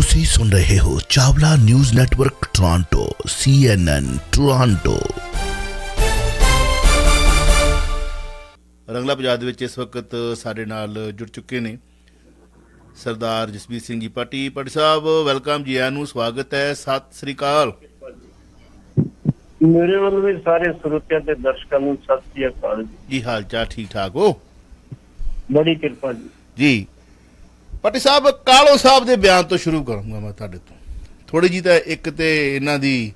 ਤੁਸੀਂ ਸੁਣ ਰਹੇ ਹੋ Chawla news network Toronto CNN Toronto. Rangla Punjab ਦੇ ਵਿੱਚ ਇਸ ਵਕਤ ਸਾਡੇ ਨਾਲ ਜੁੜ ਚੁੱਕੇ ਨੇ ਸਰਦਾਰ ਜਸਬੀਰ ਸਿੰਘ ਜੀ ਪਾਟੀ ਸਾਹਿਬ। ਵੈਲਕਮ ਜੀ, ਆਇਆਂ ਨੂੰ ਸਵਾਗਤ ਹੈ, ਸਤਿ ਸ੍ਰੀ ਅਕਾਲ। ਮੇਰੇ ਵੱਲੋਂ ਵੀ ਸਾਰੇ ਸਰੋਤਿਆਂ ਤੇ ਦਰਸ਼ਕਾਂ ਨੂੰ ਸਤਿ ਸ੍ਰੀ ਅਕਾਲ ਜੀ। ਹਾਲ ਚਾਲ ਠੀਕ ਠਾਕ ਹੋ? ਬੜੀ ਕਿਰਪਾ ਜੀ। ਪਾਟੀ ਸਾਹਿਬ, ਕਾਲੋ ਸਾਹਿਬ ਦੇ ਬਿਆਨ ਤੋਂ ਸ਼ੁਰੂ ਕਰਾਂਗਾ ਮੈਂ ਤੁਹਾਡੇ ਤੋਂ। ਥੋੜੀ ਜੀ ਤਾਂ ਇੱਕ ਤੇ ਇਹਨਾਂ ਦੀ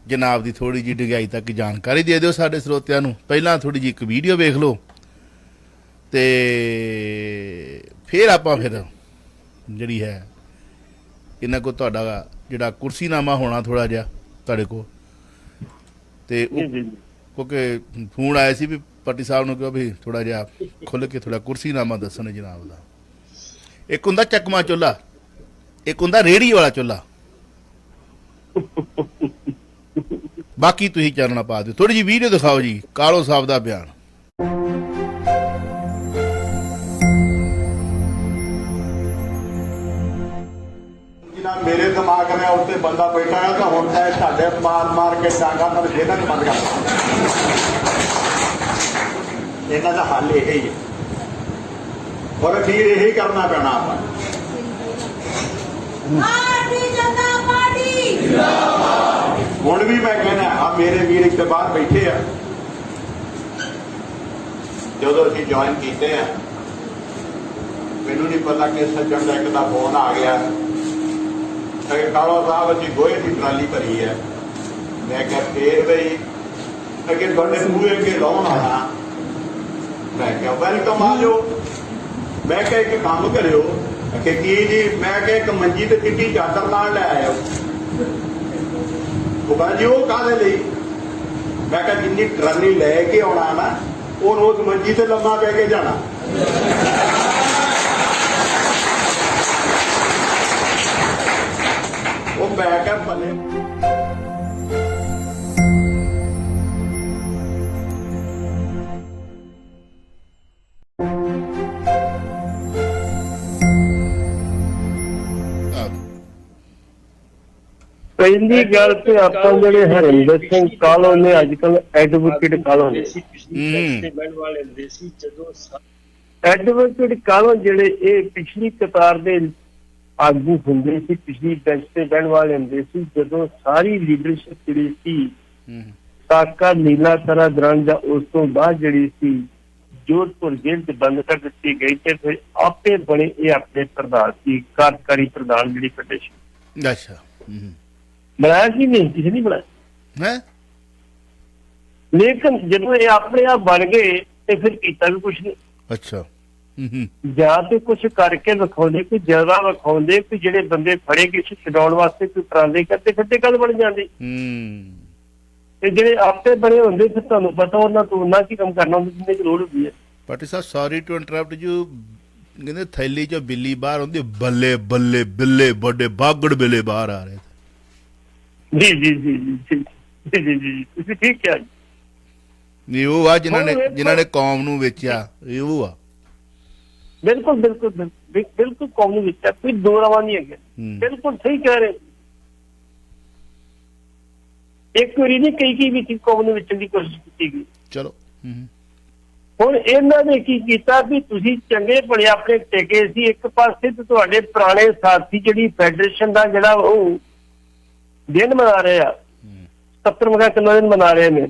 ਜਨਾਬ ਦੀ ਥੋੜੀ ਜੀ ਡਿਗਾਈ ਤੱਕ ਜਾਣਕਾਰੀ ਦੇ ਦਿਓ ਸਾਡੇ ਸਰੋਤਿਆਂ ਨੂੰ। ਪਹਿਲਾਂ ਥੋੜੀ ਜੀ ਇੱਕ ਵੀਡੀਓ ਵੇਖ ਲਓ ਤੇ ਫਿਰ ਆਪਾਂ ਜਿਹੜੀ ਹੈ ਇਹਨਾਂ ਕੋਲ ਤੁਹਾਡਾ ਜਿਹੜਾ ਕੁਰਸੀਨਾਮਾ ਹੋਣਾ ਥੋੜਾ ਜਿਹਾ ਤੁਹਾਡੇ ਕੋਲ, ਤੇ ਕਿਉਂਕਿ ਫੋਨ ਆਇਆ ਸੀ ਵੀ ਪਾਟੀ ਸਾਹਿਬ ਨੂੰ ਕਿਹਾ ਵੀ ਥੋੜਾ ਜਿਹਾ ਖੁੱਲ੍ਹ ਕੇ ਥੋੜਾ ਕੁਰਸੀਨਾਮਾ ਦੱਸਣ ਜਨਾਬ ਦਾ। ਇੱਕ ਹੁੰਦਾ ਚੱਕਮਾ ਚੁੱਲ੍ਹਾ, ਇੱਕ ਹੁੰਦਾ ਰੇਹੜੀ ਵਾਲਾ ਚੁੱਲ੍ਹਾ। ਬਾਕੀ ਤੁਸੀਂ ਚਾਨਣਾ ਪਾ ਦਿਓ। ਥੋੜੀ ਜਿਹੀ ਵੀਡੀਓ ਦਿਖਾਓ ਜੀ, ਕਾਲੋ ਸਾਹਿਬ ਦਾ ਬਿਆਨ। ਮੇਰੇ ਦਿਮਾਗ ਨੇ ਉੱਤੇ ਬੰਦਾ ਬੈਠਾ ਹੈ ਤਾਂ ਹੁਣ ਤਾਂ ਤੁਹਾਡੇ ਮਾਰ ਕੇ ਡਾਂਗਾ ਤਾਂ ਇਹਨਾਂ ਨੂੰ ਬੰਦ ਕਰ। ਇਹਨਾਂ ਦਾ ਹੱਲ ਇਹ ਹੀ ਹੈ ਔਰ ਅਖੀਰ ਇਹੀ ਕਰਨਾ ਪੈਣਾ ਆਪਾਂ। ਹੁਣ ਵੀ ਮੈਂ ਕਹਿਣਾ ਆ, ਮੇਰੇ ਵੀਰ ਇੱਥੇ ਬਾਹਰ ਬੈਠੇ ਆ, ਜਦੋਂ ਅਸੀਂ ਜੁਆਇਨ ਕੀਤੇ ਆ ਮੈਨੂੰ ਨਹੀਂ ਪਤਾ ਕਿ ਸੱਜਣ ਦਾ ਇੱਕ ਦਾ ਫੋਨ ਆ ਗਿਆ, ਕਾਲੋ ਸਾਹਿਬ ਅਸੀਂ ਗੋਹੇ ਦੀ ਟਰਾਲੀ ਭਰੀ ਹੈ। ਮੈਂ ਕਿਹਾ ਫੇਰ ਬਈ ਅੱਗੇ ਤੁਹਾਡੇ ਮੂਹਰੇ ਅੱਗੇ ਲਾਉਣ ਆਉਣਾ। ਮੈਂ ਕਿਹਾ ਵੈਲਕਮ ਆ ਜਾਓ। ਮੈਂ ਕਿਹਾ ਇੱਕ ਕੰਮ ਕਰਿਓ ਕਿ ਕੀ ਜੀ, ਮੈਂ ਕਿਹਾ ਇੱਕ ਮੰਜੀ ਤੇ ਚਿੱਟੀ ਚਾਦਰ ਨਾਲ ਲੈ ਆਇਓ। ਉਹ ਕਹਿੰਦਾ ਜੀ ਉਹ ਕਾਹਦੇ ਲਈ? ਮੈਂ ਕਿਹਾ ਜਿੰਨੀ ਟਰਾਲੀ ਲੈ ਕੇ ਆਉਣਾ ਨਾ ਉਹ ਰੋਜ਼ ਮੰਜੀ ਤੇ ਲੰਮਾ ਪੈ ਕੇ ਜਾਣਾ। ਉਹ ਮੈਂ ਕਿਹਾ ਬੱਲੇ। ਪਹਿਲੀ ਗੱਲ ਤੇ ਆਪਾਂ ਜਿਹੜੇ ਹਰਿੰਦਰ ਸਿੰਘ ਕਾਲੋ ਨੇ ਅੱਜ ਕੱਲ ਐਡਵੋਕੇਟ ਕਾਲੋ ਨੇ, ਐਡਵੋਕੇਟ ਕਾਲੋ ਜਿਹੜੇ ਇਹ ਪਿਛਲੀ ਕਤਾਰ ਦੇ ਆਗੂ ਹੁੰਦੇ ਸੀ, ਪਿਛਲੀ ਬੈਂਚ ਤੇ ਬਹਿਣ ਵਾਲੇ ਹੁੰਦੇ ਸੀ। ਜਦੋਂ ਸਾਰੀ ਲੀਡਰਸ਼ਿਪ ਜਿਹੜੀ ਸੀ ਸਾਕਾ ਨੀਲਾ ਤਰਾ ਦੌਰਾਨ ਜਾਂ ਉਸ ਤੋਂ ਬਾਅਦ ਜਿਹੜੀ ਸੀ ਜੋਧਪੁਰ ਜੇਲ੍ਹ ਚ ਬੰਦ ਕਰ ਦਿੱਤੀ ਗਈ ਤੇ ਫਿਰ ਆਪੇ ਬਣੇ ਇਹ ਆਪਣੇ ਪ੍ਰਧਾਨ ਸੀ, ਕਾਰਜਕਾਰੀ ਪ੍ਰਧਾਨ ਜਿਹੜੀ ਫੈਡਰੇਸ਼ਨ। ਅੱਛਾ, ਬਣਾਇਆ ਸੀ? ਨਹੀਂ, ਕਿਸੇ ਨਹੀਂ ਬਣਾਇਆ। ਲੇਕਿਨ ਜਦੋਂ ਇਹ ਆਪਣੇ ਆਪ ਬਣ ਗਏ ਤੇ ਫਿਰ ਕੀਤਾ ਵੀ ਕੁਛ ਨਹੀਂ। ਅੱਛਾ, ਜਾਂ ਤੇ ਕੁਛ ਕਰਕੇ ਵਿਖਾਉਂਦੇ, ਕੋਈ ਜ਼ਿਆਦਾ ਵਿਖਾਉਂਦੇ ਕਿ ਜਿਹੜੇ ਬੰਦੇ ਫੜੇ ਗਏ ਸੀ ਛਡਾਉਣ ਵਾਸਤੇ ਕੋਈ ਟਰਾਂਦੇ ਕਰਦੇ, ਫਿਰ ਤੇ ਗੱਲ ਬਣ ਜਾਂਦੀ। ਤੇ ਜਿਹੜੇ ਆਪੇ ਬਣੇ ਹੁੰਦੇ ਫਿਰ ਤੁਹਾਨੂੰ ਪਤਾ ਉਹਨਾਂ ਤੋਂ ਉਹਨਾਂ ਕੀ ਕੰਮ ਕਰਨਾ ਹੁੰਦਾ ਜਿੰਨੇ ਦੀ ਲੋੜ ਹੁੰਦੀ ਹੈ। ਪਾਟੀ ਸਾਹਿਬ ਸੌਰੀ ਟੂ ਇੰਟਰਪਟ ਯੂ, ਕਹਿੰਦੇ ਥੈਲੀ ਚੋਂ ਬਿੱਲੀ ਬਾਹਰ ਹੁੰਦੀ, ਬੱਲੇ ਬੱਲੇ ਬਿੱਲੇ ਵੱਡੇ ਬਾਗੜ ਬਿੱਲੇ ਬਾਹਰ ਆ ਰਹੇ। ਜੀ ਜੀ ਜੀ ਜੀ ਜੀ ਜੀ ਤੁਸੀਂ ਠੀਕ ਕਿਹਾ ਜੀ। ਉਹ ਆ ਜਿਨ੍ਹਾਂ ਨੇ ਕੌਮ ਨੂੰ ਵੇਚਿਆ, ਇਹ ਉਹ ਆ। ਬਿਲਕੁਲ ਬਿਲਕੁਲ ਬਿਲਕੁਲ ਕੌਮ ਨੂੰ ਵੇਚਿਆ, ਕੋਈ ਦੋ ਰਵਾਂ ਨਹੀਂ ਹੈਗੇ। ਬਿਲਕੁਲ ਸਹੀ ਕਹਿ ਰਹੇ। ਇੱਕ ਵਾਰੀ ਨਹੀਂ ਕਈ ਵਿੱਚ ਕੌਮ ਨੂੰ ਵੇਚਣ ਦੀ ਕੋਸ਼ਿਸ਼ ਕੀਤੀ ਗਈ। ਚਲੋ ਹੁਣ ਇਹਨਾਂ ਨੇ ਕੀ ਕੀਤਾ ਵੀ ਤੁਸੀਂ ਚੰਗੇ ਭਲੇ ਆਪਣੇ ਟੇਕੇ ਸੀ ਇੱਕ ਪਾਸੇ, ਤੇ ਤੁਹਾਡੇ ਪੁਰਾਣੇ ਸਾਥੀ ਜਿਹੜੀ ਫੈਡਰੇਸ਼ਨ ਦਾ ਜਿਹੜਾ ਉਹ ਦਿਨ ਮਨਾ ਰਹੇ ਆ, 70ਵਾਂ ਕਿਲੋ ਦਿਨ ਮਨਾ ਰਹੇ ਨੇ,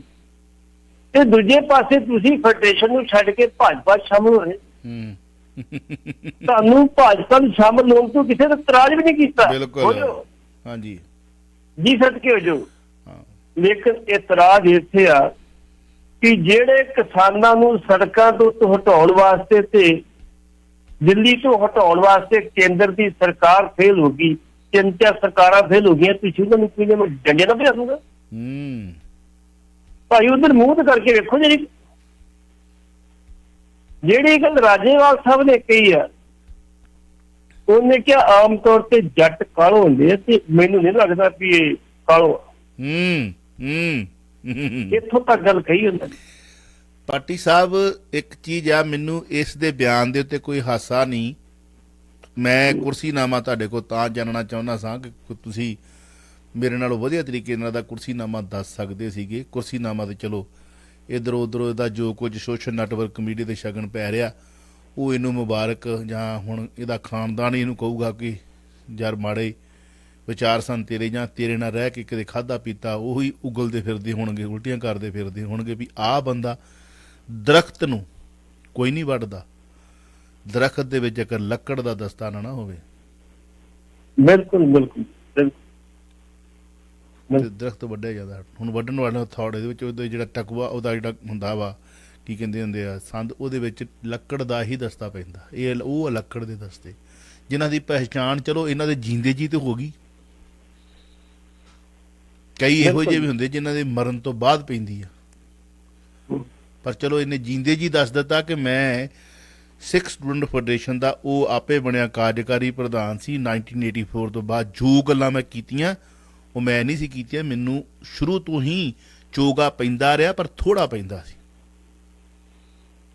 ਤੇ ਦੂਜੇ ਪਾਸੇ ਤੁਸੀਂ ਫੈਡਰੇਸ਼ਨ ਨੂੰ ਛੱਡ ਕੇ ਭਾਜਪਾ ਸ਼ਾਮਲ ਹੋ ਰਹੇ। ਤੁਹਾਨੂੰ ਭਾਜਪਾ ਨੂੰ ਸ਼ਾਮਲ ਹੋਣ ਤੋਂ ਕਿਸੇ ਦਾ ਇਤਰਾਜ਼ ਵੀ ਨਹੀਂ ਕੀਤਾ। ਹਾਂਜੀ ਜੀ ਸਦਕੇ ਹੋ ਜਾਓ। ਲੇਕਿਨ ਇਤਰਾਜ਼ ਇੱਥੇ ਆ ਕਿ ਜਿਹੜੇ ਕਿਸਾਨਾਂ ਨੂੰ ਸੜਕਾਂ ਤੋਂ ਹਟਾਉਣ ਵਾਸਤੇ ਤੇ ਦਿੱਲੀ ਤੋਂ ਹਟਾਉਣ ਵਾਸਤੇ ਕੇਂਦਰ ਦੀ ਸਰਕਾਰ ਫੇਲ ਹੋ ਗਈ, 3-4 ਸਰਕਾਰਾਂ ਫੇਲ ਹੋ ਗਈਆਂ, ਤੁਸੀਂ ਉਹਨਾਂ ਨੂੰ ਕਿਵੇਂ ਡੰਡੇ ਨਾ ਭਜਾ ਦੂੰਗਾ ਭਾਈ। ਉਧਰ ਮੂੰਹ ਤੇ ਕਰਕੇ ਵੇਖੋ। ਜਿਹੜੀ ਗੱਲ ਰਾਜੇਵਾਲ ਸਾਹਿਬ ਨੇ ਕਹੀ ਆ, ਉਹਨੇ ਕਿਹਾ ਆਮ ਤੌਰ ਤੇ ਜੱਟ ਕਾਲੋ ਹੁੰਦੇ ਆ, ਤੇ ਮੈਨੂੰ ਨਹੀਂ ਲੱਗਦਾ ਵੀ ਇਹ ਕਾਲੋ। ਇੱਥੋਂ ਤੱਕ ਗੱਲ ਕਹੀ ਹੁੰਦਾ। ਪਾਟੀ ਸਾਹਿਬ ਇੱਕ ਚੀਜ਼ ਆ, ਮੈਨੂੰ ਇਸ ਦੇ ਬਿਆਨ ਦੇ ਉੱਤੇ ਕੋਈ ਹਾਸਾ ਨਹੀਂ, ਮੈਂ ਕੁਰਸੀਨਾਮਾ ਤੁਹਾਡੇ ਕੋਲ ਤਾਂ ਜਾਣਨਾ ਚਾਹੁੰਦਾ ਸਾਂ ਕਿ ਤੁਸੀਂ ਮੇਰੇ ਨਾਲੋਂ ਵਧੀਆ ਤਰੀਕੇ ਨਾਲ ਦਾ ਕੁਰਸੀਨਾਮਾ ਦੱਸ ਸਕਦੇ ਸੀਗੇ। ਕੁਰਸੀਨਾਮਾ ਤੇ ਚਲੋ ਇੱਧਰੋਂ ਉੱਧਰੋਂ ਇਹਦਾ ਜੋ ਕੁਝ ਸੋਸ਼ਲ ਨੈਟਵਰਕ ਮੀਡੀਆ ਤੇ ਸ਼ਗਨ ਪੈ ਰਿਹਾ ਉਹ ਇਹਨੂੰ ਮੁਬਾਰਕ, ਜਾਂ ਹੁਣ ਇਹਦਾ ਖਾਨਦਾਨ ਹੀ ਇਹਨੂੰ ਕਹੂਗਾ ਕਿ ਯਾਰ ਮਾੜੇ ਵਿਚਾਰ ਸਨ ਤੇਰੇ, ਜਾਂ ਤੇਰੇ ਨਾਲ ਰਹਿ ਕੇ ਕਦੇ ਖਾਧਾ ਪੀਤਾ ਉਹੀ ਉਗਲਦੇ ਫਿਰਦੇ ਹੋਣਗੇ, ਉਲਟੀਆਂ ਕਰਦੇ ਫਿਰਦੇ ਹੋਣਗੇ ਵੀ ਆਹ ਬੰਦਾ ਦਰਖਤ ਨੂੰ ਕੋਈ ਨਹੀਂ ਵੱਢਦਾ, ਦਰਖਤ ਦੇ ਵਿੱਚ ਇੱਕ ਲੱਕੜ ਦਾ ਦਸਤਾ ਨਾ ਹੋਵੇ। ਬਿਲਕੁਲ ਬਿਲਕੁਲ ਤੇ ਦਰਖਤ ਵੱਢਿਆ ਜਾਂਦਾ। ਹੁਣ ਵੱਢਣ ਵਾਲੇ ਥੋੜੇ ਦੇ ਵਿੱਚ ਉਹਦਾ ਜਿਹੜਾ ਟਕਵਾ ਉਹਦਾ ਜਿਹੜਾ ਹੁੰਦਾ ਵਾ ਕੀ ਕਹਿੰਦੇ ਹੁੰਦੇ ਆ ਸੰਦ, ਉਹਦੇ ਵਿੱਚ ਲੱਕੜ ਦਾ ਹੀ ਦਸਤਾ ਪੈਂਦਾ। ਇਹ ਉਹ ਲੱਕੜ ਦੇ ਦਸਤੇ ਜਿਨ੍ਹਾਂ ਦੀ ਪਹਿਚਾਣ ਚਲੋ ਇਹਨਾਂ ਦੇ ਜੀਂਦੇ ਜੀ ਤੇ ਹੋ ਗਈ, ਕਈ ਇਹੋ ਜਿਹੇ ਵੀ ਹੁੰਦੇ ਜਿਨ੍ਹਾਂ ਦੇ ਮਰਨ ਤੋਂ ਬਾਅਦ ਪੈਂਦੀ ਆ, ਪਰ ਚਲੋ ਇਹਨੇ ਜੀਂਦੇ ਜੀ ਦੱਸ ਦਿੱਤਾ ਕਿ ਮੈਂ ਸਿੱਖ ਸਟੂਡੈਂਟ ਫੈਡਰੇਸ਼ਨ ਦਾ ਉਹ ਆਪੇ ਬਣਿਆ ਕਾਰਜਕਾਰੀ ਪ੍ਰਧਾਨ ਸੀ 1984 ਤੋਂ ਬਾਅਦ। ਜੋ ਗੱਲਾਂ ਮੈਂ ਕੀਤੀਆਂ ਉਹ ਮੈਂ ਨਹੀਂ ਸੀ ਕੀਤੀਆਂ, ਮੈਨੂੰ ਸ਼ੁਰੂ ਤੋਂ ਹੀ ਚੋਗਾ ਪੈਂਦਾ ਰਿਹਾ, ਪਰ ਥੋੜਾ ਪੈਂਦਾ ਸੀ।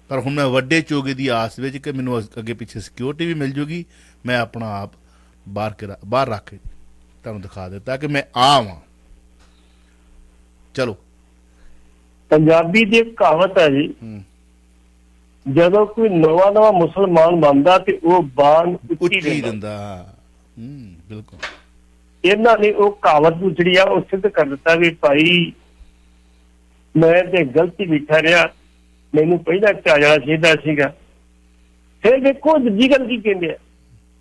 ਪਰ ਹੁਣ ਮੈਂ ਵੱਡੇ ਚੋਗੇ ਦੀ ਆਸ ਵਿੱਚ ਕਿ ਮੈਨੂੰ ਅੱਗੇ ਪਿੱਛੇ ਸਿਕਿਉਰਿਟੀ ਵੀ ਮਿਲ ਜੂਗੀ, ਮੈਂ ਆਪਣਾ ਆਪ ਬਾਹਰ ਰੱਖ ਕੇ ਤੁਹਾਨੂੰ ਦਿਖਾ ਦਿੱਤਾ ਕਿ ਮੈਂ ਆ ਵਾਂ। ਚਲੋ ਪੰਜਾਬੀ ਦੀ ਇੱਕ ਕਹਾਵਤ ਹੈ ਜੀ, ਜਦੋਂ ਕੋਈ ਨਵਾਂ ਮੁਸਲਮਾਨ ਬਣਦਾ ਤੇ ਉਹ ਬਾਣ ਉੱਚੀ ਦਿੰਦਾ। ਬਿਲਕੁਲ ਇਹਨਾਂ ਨੇ ਉਹ ਕਹਾਵਤ ਨੂੰ ਜਿਹੜੀ ਆ ਉਹ ਸਿੱਧ ਕਰ ਦਿੱਤਾ ਵੀ ਭਾਈ ਮੈਂ ਤੇ ਗਲਤੀ ਬੈਠਾ ਰਿਹਾ, ਮੈਨੂੰ ਪਹਿਲਾਂ ਆ ਜਾਣਾ ਚਾਹੀਦਾ ਸੀਗਾ। ਫਿਰ ਦੇਖੋ ਦੂਜੀ ਗੱਲ ਕੀ ਕਹਿੰਦੇ ਆ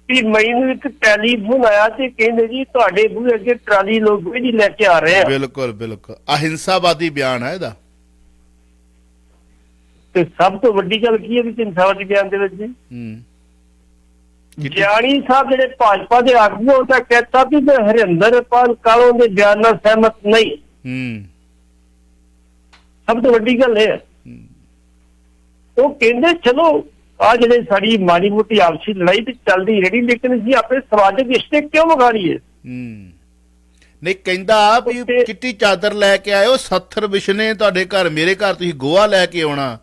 ਵੀ ਮੈਨੂੰ ਇੱਕ ਟੈਲੀਫੋਨ ਆਇਆ ਤੇ ਕਹਿੰਦੇ ਜੀ ਤੁਹਾਡੇ ਬੂਹੇ ਅੱਗੇ ਟਰਾਲੀ ਲੋਕ ਵੀ ਲੈ ਕੇ ਆ ਰਹੇ ਆ। ਬਿਲਕੁਲ ਬਿਲਕੁਲ ਅਹਿੰਸਾਵਾਦੀ ਬਿਆਨ ਹੈ ਇਹਦਾ। ਤੇ ਸਭ ਤੋਂ ਵੱਡੀ ਗੱਲ ਕੀ ਹੈ ਵੀ ਅਹਿੰਸਾਵਾਦੀ ਬਿਆਨ ਦੇ ਵਿੱਚ ਗਿਆਨੀ ਸਾਹਿਬ ਜਿਹੜੇ ਭਾਜਪਾ ਦੇ ਆਗੂ ਉਹ ਤਾਂ ਕਹਿਤਾ ਵੀ ਮੈਂ ਹਰਿੰਦਰ ਪਾਲ ਕਾਲੋਂ ਦੇ ਬਿਆਨ ਨਾਲ ਸਹਿਮਤ ਨਹੀਂ। ਸਭ ਤੋਂ ਵੱਡੀ ਗੱਲ ਇਹ ਹੈ ਉਹ ਕਹਿੰਦੇ ਚਲੋ ਆ ਜਿਹੜੇ ਸਾਡੀ ਮਾੜੀ ਮੋਟੀ ਆਪਸੀ ਲੜਾਈ ਤੇ ਚੱਲਦੀ ਰਹੀ, ਲੇਕਿਨ ਅਸੀਂ ਆਪਣੇ ਸਮਾਜਿਕ ਰਿਸ਼ਤੇ ਕਿਉਂ ਵਿਗਾੜੀਏ। ਨਹੀਂ ਕਹਿੰਦਾ ਵੀ ਚਿੱਟੀ ਚਾਦਰ ਲੈ ਕੇ ਆਇਓ, 70 ਵਿਸ਼ਨੇ ਤੁਹਾਡੇ ਘਰ, ਮੇਰੇ ਘਰ ਤੁਸੀਂ ਗੋਹਾ ਲੈ ਕੇ ਆਉਣਾ,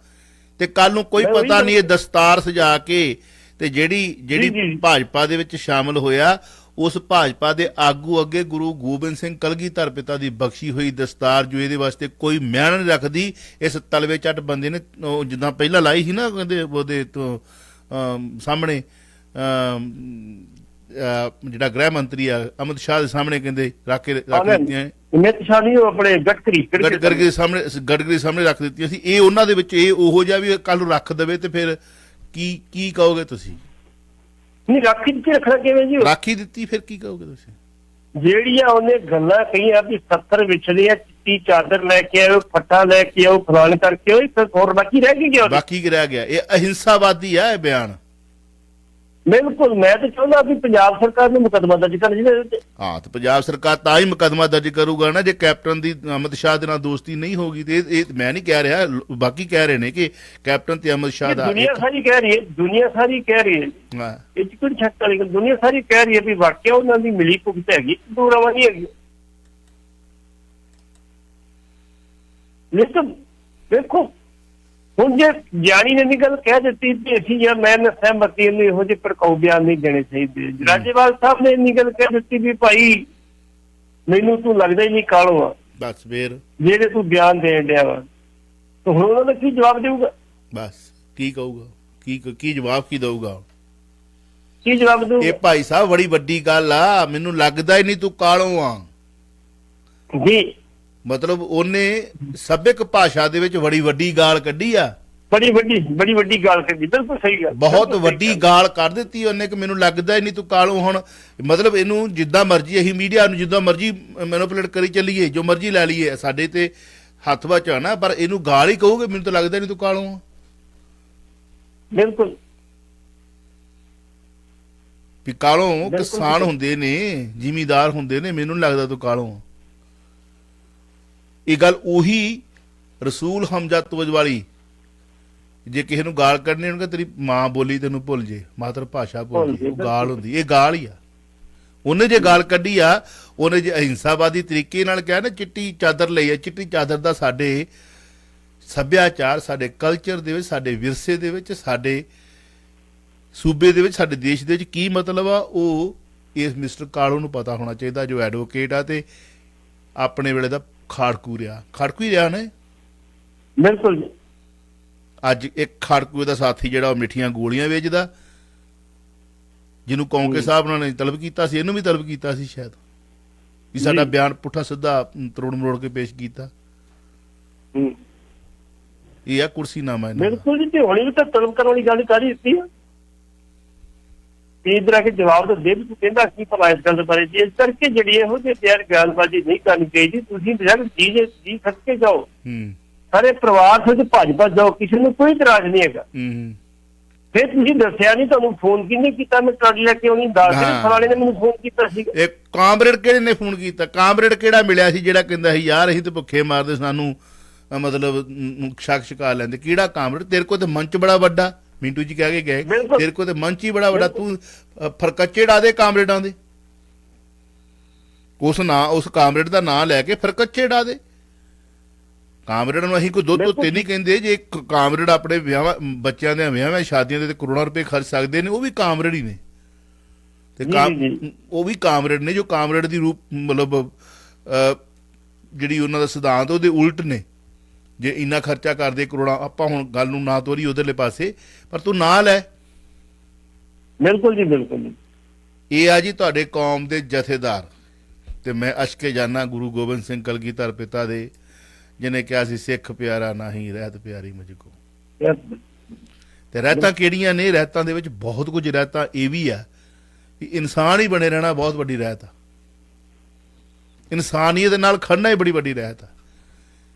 ਤੇ ਕੱਲ ਨੂੰ ਕੋਈ ਪਤਾ ਨਹੀਂ ਇਹ ਦਸਤਾਰ ਸਜਾ ਕੇ ਤੇ ਜਿਹੜੀ ਭਾਜਪਾ ਦੇ ਵਿੱਚ ਸ਼ਾਮਲ ਹੋਇਆ ਉਸ ਭਾਜਪਾ ਦੇ ਆਗੂ ਅੱਗੇ ਗੁਰੂ ਗੋਬਿੰਦ ਸਿੰਘ ਕਲਗੀਧਰ ਪਿਤਾ ਦੀ ਬਖਸ਼ੀ ਹੋਈ ਦਸਤਾਰ ਜੋ ਇਹਦੇ ਵਾਸਤੇ ਕੋਈ ਮਿਆਨ ਨਹੀਂ ਰੱਖਦੀ, ਇਸ ਤਲਵੇ ਚੱਟ ਬੰਦੇ ਨੇ ਜਿੱਦਾਂ ਪਹਿਲਾਂ ਲਾਈ ਸੀ ਨਾ ਕਹਿੰਦੇ ਉਹਦੇ ਤੋਂ ਸਾਹਮਣੇ ਜਿਹੜਾ ਗ੍ਰਹਿ ਮੰਤਰੀ ਆ ਅਮਿਤ ਸ਼ਾਹ ਦੇ ਸਾਹਮਣੇ ਕਹਿੰਦੇ ਰੱਖ ਦਿੱਤੀਆਂ, ਅਮਿਤ ਸ਼ਾਹ ਨਹੀਂ ਆਪਣੇ ਗੜਕਰੀ ਸਾਹਮਣੇ ਰੱਖ ਦਿੱਤੀਆਂ ਸੀ। ਇਹ ਉਹਨਾਂ ਦੇ ਵਿੱਚ ਇਹ ਉਹੋ ਜਿਹਾ ਵੀ ਕੱਲ ਨੂੰ ਰੱਖ ਦੇਵੇ ਤੇ ਫਿਰ ਕੀ ਕਹੋਗੇ ਤੁਸੀਂ? ਨਹੀਂ ਰਾਖੀ ਦਿੱਤੀ, ਰੱਖਣਾ ਕਿਵੇਂ ਜੀ? ਰਾਖੀ ਦਿੱਤੀ ਫਿਰ ਕੀ ਕਹੋਗੇ ਤੁਸੀਂ? ਜਿਹੜੀਆਂ ਉਹਨੇ ਗੱਲਾਂ ਕਹੀਆਂ ਵੀ 70 ਵਿਛੜੇ ਆ, ਚਿੱਟੀ ਚਾਦਰ ਲੈ ਕੇ ਆਓ, ਫੱਟਾ ਲੈ ਕੇ ਆਓ, ਫਲਾਣ ਕਰਕੇ ਆਓ, ਇੱਕ ਹੋਰ ਬਾਕੀ ਰਹਿ ਗਿਆ। ਬਾਕੀ ਰਹਿ ਗਿਆ। ਇਹ ਅਹਿੰਸਾਵਾਦੀ ਆ ਇਹ ਬਿਆਨ। ਬਿਲਕੁਲ ਮੈਂ ਤਾਂ ਚਾਹੁੰਦਾ ਵੀ ਪੰਜਾਬ ਸਰਕਾਰ ਨੂੰ ਮੁਕੱਦਮਾ ਦਰਜ ਕਰਨਾ ਚਾਹੀਦਾ। ਹਾਂ ਤੇ ਪੰਜਾਬ ਸਰਕਾਰ ਤਾਂ ਹੀ ਮੁਕੱਦਮਾ ਦਰਜ ਕਰੂਗਾ ਨਾ ਜੇ ਕੈਪਟਨ ਦੀ ਅਮਿਤ ਸ਼ਾਹ ਦੇ ਨਾਲ ਦੋਸਤੀ ਨਹੀਂ ਹੋਗੀ। ਤੇ ਇਹ ਮੈਂ ਨਹੀਂ ਕਹਿ ਰਿਹਾ, ਬਾਕੀ ਕਹਿ ਰਹੇ ਨੇ ਕਿ ਕੈਪਟਨ ਤੇ ਅਮਿਤ ਸ਼ਾਹ ਦਾ ਦੁਨੀਆ ਸਾਰੀ ਕਹਿ ਰਹੀ ਹੈ ਇਹ ਚ ਕੋਈ ਸ਼ੱਕ ਵਾਲੀ ਗੱਲ, ਦੁਨੀਆ ਸਾਰੀ ਕਹਿ ਰਹੀ ਹੈ ਵੀ ਵਾਕਿਆ ਉਹਨਾਂ ਦੀ ਮਿਲੀ ਭੁਗਤ ਹੈਗੀ, ਦੂਰਾਵਾ ਨਹੀਂ ਹੈਗੀ। ਲੇਕਿਨ ਦੇਖੋ ਹੁਣ ਜੇ ਗਿਆਨੀ ਨੇ ਗੱਲ ਕਹਿ ਦਿੱਤੀ ਤੇ ਅਸੀਂ ਜਾਂ ਮੈਂ ਸਹਿਮਤੀ ਇਹਨੂੰ ਇਹੋ ਜਿਹੇ ਭੜਕਾਊ ਬਿਆਨ ਨਹੀਂ ਦੇਣੇ ਚਾਹੀਦੇ। ਰਾਜੇਵਾਲ ਸਾਹਿਬ ਨੇ ਇੰਨੀ ਗੱਲ ਕਹਿ ਦਿੱਤੀ ਵੀ ਭਾਈ ਮੈਨੂੰ ਤੂੰ ਲੱਗਦਾ ਹੀ ਨਹੀਂ ਕਾਲੋ ਆ, ਬਸ ਫੇਰ ਜਿਹੜੇ ਤੂੰ ਬਿਆਨ ਦੇਣ ਡਿਆ ਵਾ, ਤਾਂ ਹੁਣ ਉਹਨਾਂ ਦਾ ਕੀ ਜਵਾਬ ਦੇਊਗਾ? ਬਸ ਕੀ ਕਹੂਗਾ, ਕੀ ਜਵਾਬ ਕੀ ਦਊਗਾ? ਕੀ ਜਵਾਬ ਦਊਗਾ? ਇਹ ਭਾਈ ਸਾਹਿਬ ਬੜੀ ਵੱਡੀ ਗੱਲ ਆ, ਮੈਨੂੰ ਲੱਗਦਾ ਹੀ ਨਹੀਂ ਤੂੰ ਕਾਲੋ ਆ ਜੀ। ਮਤਲਬ ਉਹਨੇ ਸੱਭਿਅਕ ਭਾਸ਼ਾ ਦੇ ਵਿੱਚ ਬੜੀ ਵੱਡੀ ਗਾਲ ਕੱਢੀ ਆ, ਬੜੀ ਵੱਡੀ ਗਾਲ ਕੱਢੀ। ਬਿਲਕੁਲ ਸਹੀ ਗੱਲ, ਬਹੁਤ ਵੱਡੀ ਗਾਲ ਕਰ ਦਿੱਤੀ ਉਹਨੇ ਕਿ ਮੈਨੂੰ ਲੱਗਦਾ ਹੀ ਨਹੀਂ ਤੂੰ ਕਾਲੂ। ਹੁਣ ਮਤਲਬ ਇਹਨੂੰ ਜਿੱਦਾਂ ਮਰਜ਼ੀ ਅਸੀਂ ਮੀਡੀਆ ਨੂੰ ਜਿੱਦਾਂ ਮਰਜ਼ੀ ਮੈਨੂਪੂਲੇਟ ਕਰੀ ਚੱਲੀਏ, ਜੋ ਮਰਜ਼ੀ ਲੈ ਲਈਏ, ਸਾਡੇ ਤੇ ਹੱਥ ਵਿੱਚ ਆ ਨਾ, ਪਰ ਇਹਨੂੰ ਗਾਲ ਹੀ ਕਹੋਗੇ ਮੈਨੂੰ ਤਾਂ ਲੱਗਦਾ ਨਹੀਂ ਤੂੰ ਕਾਲੂ ਆ। ਬਿਲਕੁਲ ਵੀ ਕਾਲੋਂ ਕਿਸਾਨ ਹੁੰਦੇ ਨੇ, ਜ਼ਿਮੀਦਾਰ ਹੁੰਦੇ ਨੇ, ਮੈਨੂੰ ਲੱਗਦਾ ਤੂੰ ਕਾਲੋਂ। ਇਹ ਗੱਲ ਉਹੀ ਰਸੂਲ ਹਮਜ਼ਾ ਤੋਜ ਵਾਲੀ, ਜੇ ਕਿਸੇ ਨੂੰ ਗਾਲ ਕੱਢਣੀ ਹੋਣਗੇ ਤੇਰੀ ਮਾਂ ਬੋਲੀ ਤੈਨੂੰ ਭੁੱਲ ਜੇ, ਮਾਤਰ ਭਾਸ਼ਾ ਭੁੱਲ ਜੇ, ਉਹ ਗਾਲ ਹੁੰਦੀ। ਇਹ ਗਾਲ ਹੀ ਆ। ਉਹਨੇ ਜੇ ਗਾਲ ਕੱਢੀ ਆ, ਉਹਨੇ ਜੇ ਅਹਿੰਸਾਵਾਦੀ ਤਰੀਕੇ ਨਾਲ ਕਿਹਾ ਨਾ ਚਿੱਟੀ ਚਾਦਰ ਲਈ ਆ, ਚਿੱਟੀ ਚਾਦਰ ਦਾ ਸਾਡੇ ਸੱਭਿਆਚਾਰ, ਸਾਡੇ ਕਲਚਰ ਦੇ ਵਿੱਚ, ਸਾਡੇ ਵਿਰਸੇ ਦੇ ਵਿੱਚ, ਸਾਡੇ ਸੂਬੇ ਦੇ ਵਿੱਚ ਸਾਡੇ ਦੇਸ਼ ਦੇ ਵਿੱਚ ਕੀ ਮਤਲਬ ਆ ਉਹ ਇਸ ਮਿਸਟਰ ਕਾਲੂ ਨੂੰ ਪਤਾ ਹੋਣਾ ਚਾਹੀਦਾ, ਜੋ ਐਡਵੋਕੇਟ ਆ ਤੇ ਆਪਣੇ ਵੇਲੇ ਦਾ ਖਾੜਕੂ ਹੀ ਰਿਹਾ ਨੇ। ਬਿਲਕੁਲ ਜੀ। ਅੱਜ ਇੱਕ ਖਾੜਕੂ ਦਾ ਸਾਥੀ ਜਿਹੜਾ ਉਹ ਮਿੱਠੀਆਂ ਗੋਲੀਆਂ ਵੇਚਦਾ, ਜਿਹਨੂੰ ਕੌਂਕੇ ਸਾਹਿਬ ਉਹਨਾਂ ਨੇ ਤਲਬ ਕੀਤਾ ਸੀ, ਇਹਨੂੰ ਵੀ ਤਲਬ ਕੀਤਾ ਸੀ ਸ਼ਾਇਦ, ਵੀ ਸਾਡਾ ਬਿਆਨ ਪੁੱਠਾ ਸਿੱਧਾ ਤਰੋੜ ਮਰੋੜ ਕੇ ਪੇਸ਼ ਕੀਤਾ। ਇਹ ਆ ਕੁਰਸੀਨਾਮਾ। ਬਿਲਕੁਲ ਜੀ, ਤੇ ਹੁਣੀ ਵੀ ਤਾਂ ਤਲਬ ਕਰਨ ਵਾਲੀ ਗੱਲ ਕਰ ਹੀ ਦਿੱਤੀ ਆ। ਇਸ ਤਰ੍ਹਾਂ ਕੇ ਜਵਾਬ ਤਾਂ ਦੇ ਵੀ ਤੂੰ ਕਹਿੰਦਾ ਕੀ ਭਲਾ ਇਸ ਗੱਲ ਬਾਰੇ ਜੀ। ਇਸ ਕਰਕੇ ਜਿਹੜੀ ਇਹੋ ਜਿਹੀ ਤਿਆਰ ਬਿਆਨਬਾਜ਼ੀ ਨਹੀਂ ਕਰਨੀ ਚਾਹੀਦੀ। ਤੁਸੀਂ ਬੇਸ਼ੱਕ ਜੀ ਸੱਕ ਕੇ ਜਾਓ, ਸਾਰੇ ਪਰਿਵਾਰ ਤੋਂ ਭੱਜ ਜਾਓ, ਕਿਸੇ ਨੂੰ ਕੋਈ ਇਤਰਾਜ਼ ਨਹੀਂ ਹੈਗਾ। ਫਿਰ ਤੁਸੀਂ ਦੱਸਿਆ ਨਹੀਂ ਤੁਹਾਨੂੰ ਫੋਨ ਕਿਹਨੇ ਕੀਤਾ, ਮੈਂ ਟਰਾਲੀ ਲੈ ਕੇ ਆਉਣੀ ਦੱਸ ਦੇ ਫਲਾਣੇ ਨੇ ਮੈਨੂੰ ਫੋਨ ਕੀਤਾ ਸੀ। ਇਹ ਕਾਮਰੇਡ ਕਿਹੜੇ ਨੇ ਫੋਨ ਕੀਤਾ? ਕਾਮਰੇਡ ਕਿਹੜਾ ਮਿਲਿਆ ਸੀ ਜਿਹੜਾ ਕਹਿੰਦਾ ਸੀ ਯਾਰ ਅਸੀਂ ਤੇ ਭੁੱਖੇ ਮਾਰਦੇ, ਸਾਨੂੰ ਮਤਲਬ ਸ਼ੱਕ ਸ਼ਿਕਾ ਲੈਂਦੇ? ਕਿਹੜਾ ਕਾਮਰੇਡ? ਤੇਰੇ ਕੋਲ ਤੇ ਮੰਚ ਬੜਾ ਵੱਡਾ, ਮਿੰਟੂ ਜੀ ਕਹਿ ਕੇ ਗਏ, ਤੇਰੇ ਕੋਲ ਤੇ ਮੰਚ ਹੀ ਬੜਾ ਵੱਡਾ, ਤੂੰ ਫਰਕੱਚੇ ਡਾ ਦੇ ਕਾਮਰੇਡਾਂ ਦੇ, ਉਸ ਕਾਮਰੇਡ ਦਾ ਨਾਂ ਲੈ ਕੇ ਫਰਕੱਚੇ ਡਾ ਦੇ। ਕਾਮਰੇਡ ਨੂੰ ਅਸੀਂ ਕੋਈ ਦੁੱਧ ਧੁੱਤੇ ਨਹੀਂ ਕਹਿੰਦੇ। ਜੇ ਕਾਮਰੇਡ ਆਪਣੇ ਵਿਆਹਾਂ ਬੱਚਿਆਂ ਦੇ ਵਿਆਹਾਂ ਸ਼ਾਦੀਆਂ ਦੇ ਕਰੋੜਾਂ ਰੁਪਏ ਖਰਚ ਸਕਦੇ ਨੇ, ਉਹ ਵੀ ਕਾਮਰੇਡ ਹੀ ਨੇ। ਤੇ ਉਹ ਵੀ ਕਾਮਰੇਡ ਨੇ ਜੋ ਕਾਮਰੇਡ ਦੀ ਰੂਪ ਮਤਲਬ ਜਿਹੜੀ ਉਹਨਾਂ ਦਾ ਸਿਧਾਂਤ ਉਹਦੇ ਉਲਟ ਨੇ। ਜੇ ਇੰਨਾ ਖਰਚਾ ਕਰਦੇ ਕਰੋੜਾਂ, ਆਪਾਂ ਹੁਣ ਗੱਲ ਨੂੰ ਨਾ ਤੋਰੀ ਉਧਰਲੇ ਪਾਸੇ, ਪਰ ਤੂੰ ਨਾ ਲੈ। ਬਿਲਕੁਲ ਜੀ, ਬਿਲਕੁਲ ਜੀ। ਇਹ ਆ ਜੀ ਤੁਹਾਡੇ ਕੌਮ ਦੇ ਜਥੇਦਾਰ, ਤੇ ਮੈਂ ਅਸ਼ਕੇ ਜਾਨਾ ਗੁਰੂ ਗੋਬਿੰਦ ਸਿੰਘ ਕਲਗੀਧਰ ਪਿਤਾ ਦੇ, ਜਿਹਨੇ ਕਿਹਾ ਸੀ ਸਿੱਖ ਪਿਆਰਾ ਨਹੀਂ ਰਹਿਤ ਪਿਆਰੀ ਮੁਝ ਕੋ। ਤੇ ਰਹਿਤਾਂ ਕਿਹੜੀਆਂ ਨੇ? ਰਹਿਤਾਂ ਦੇ ਵਿੱਚ ਬਹੁਤ ਕੁਝ ਰਹਿਤਾਂ ਇਹ ਵੀ ਆ ਕਿ ਇਨਸਾਨ ਹੀ ਬਣੇ ਰਹਿਣਾ ਬਹੁਤ ਵੱਡੀ ਰਹਿਤ ਆ, ਇਨਸਾਨੀਅਤ ਦੇ ਨਾਲ ਖੜਨਾ ਹੀ ਬੜੀ ਵੱਡੀ ਰਹਿਤ ਆ।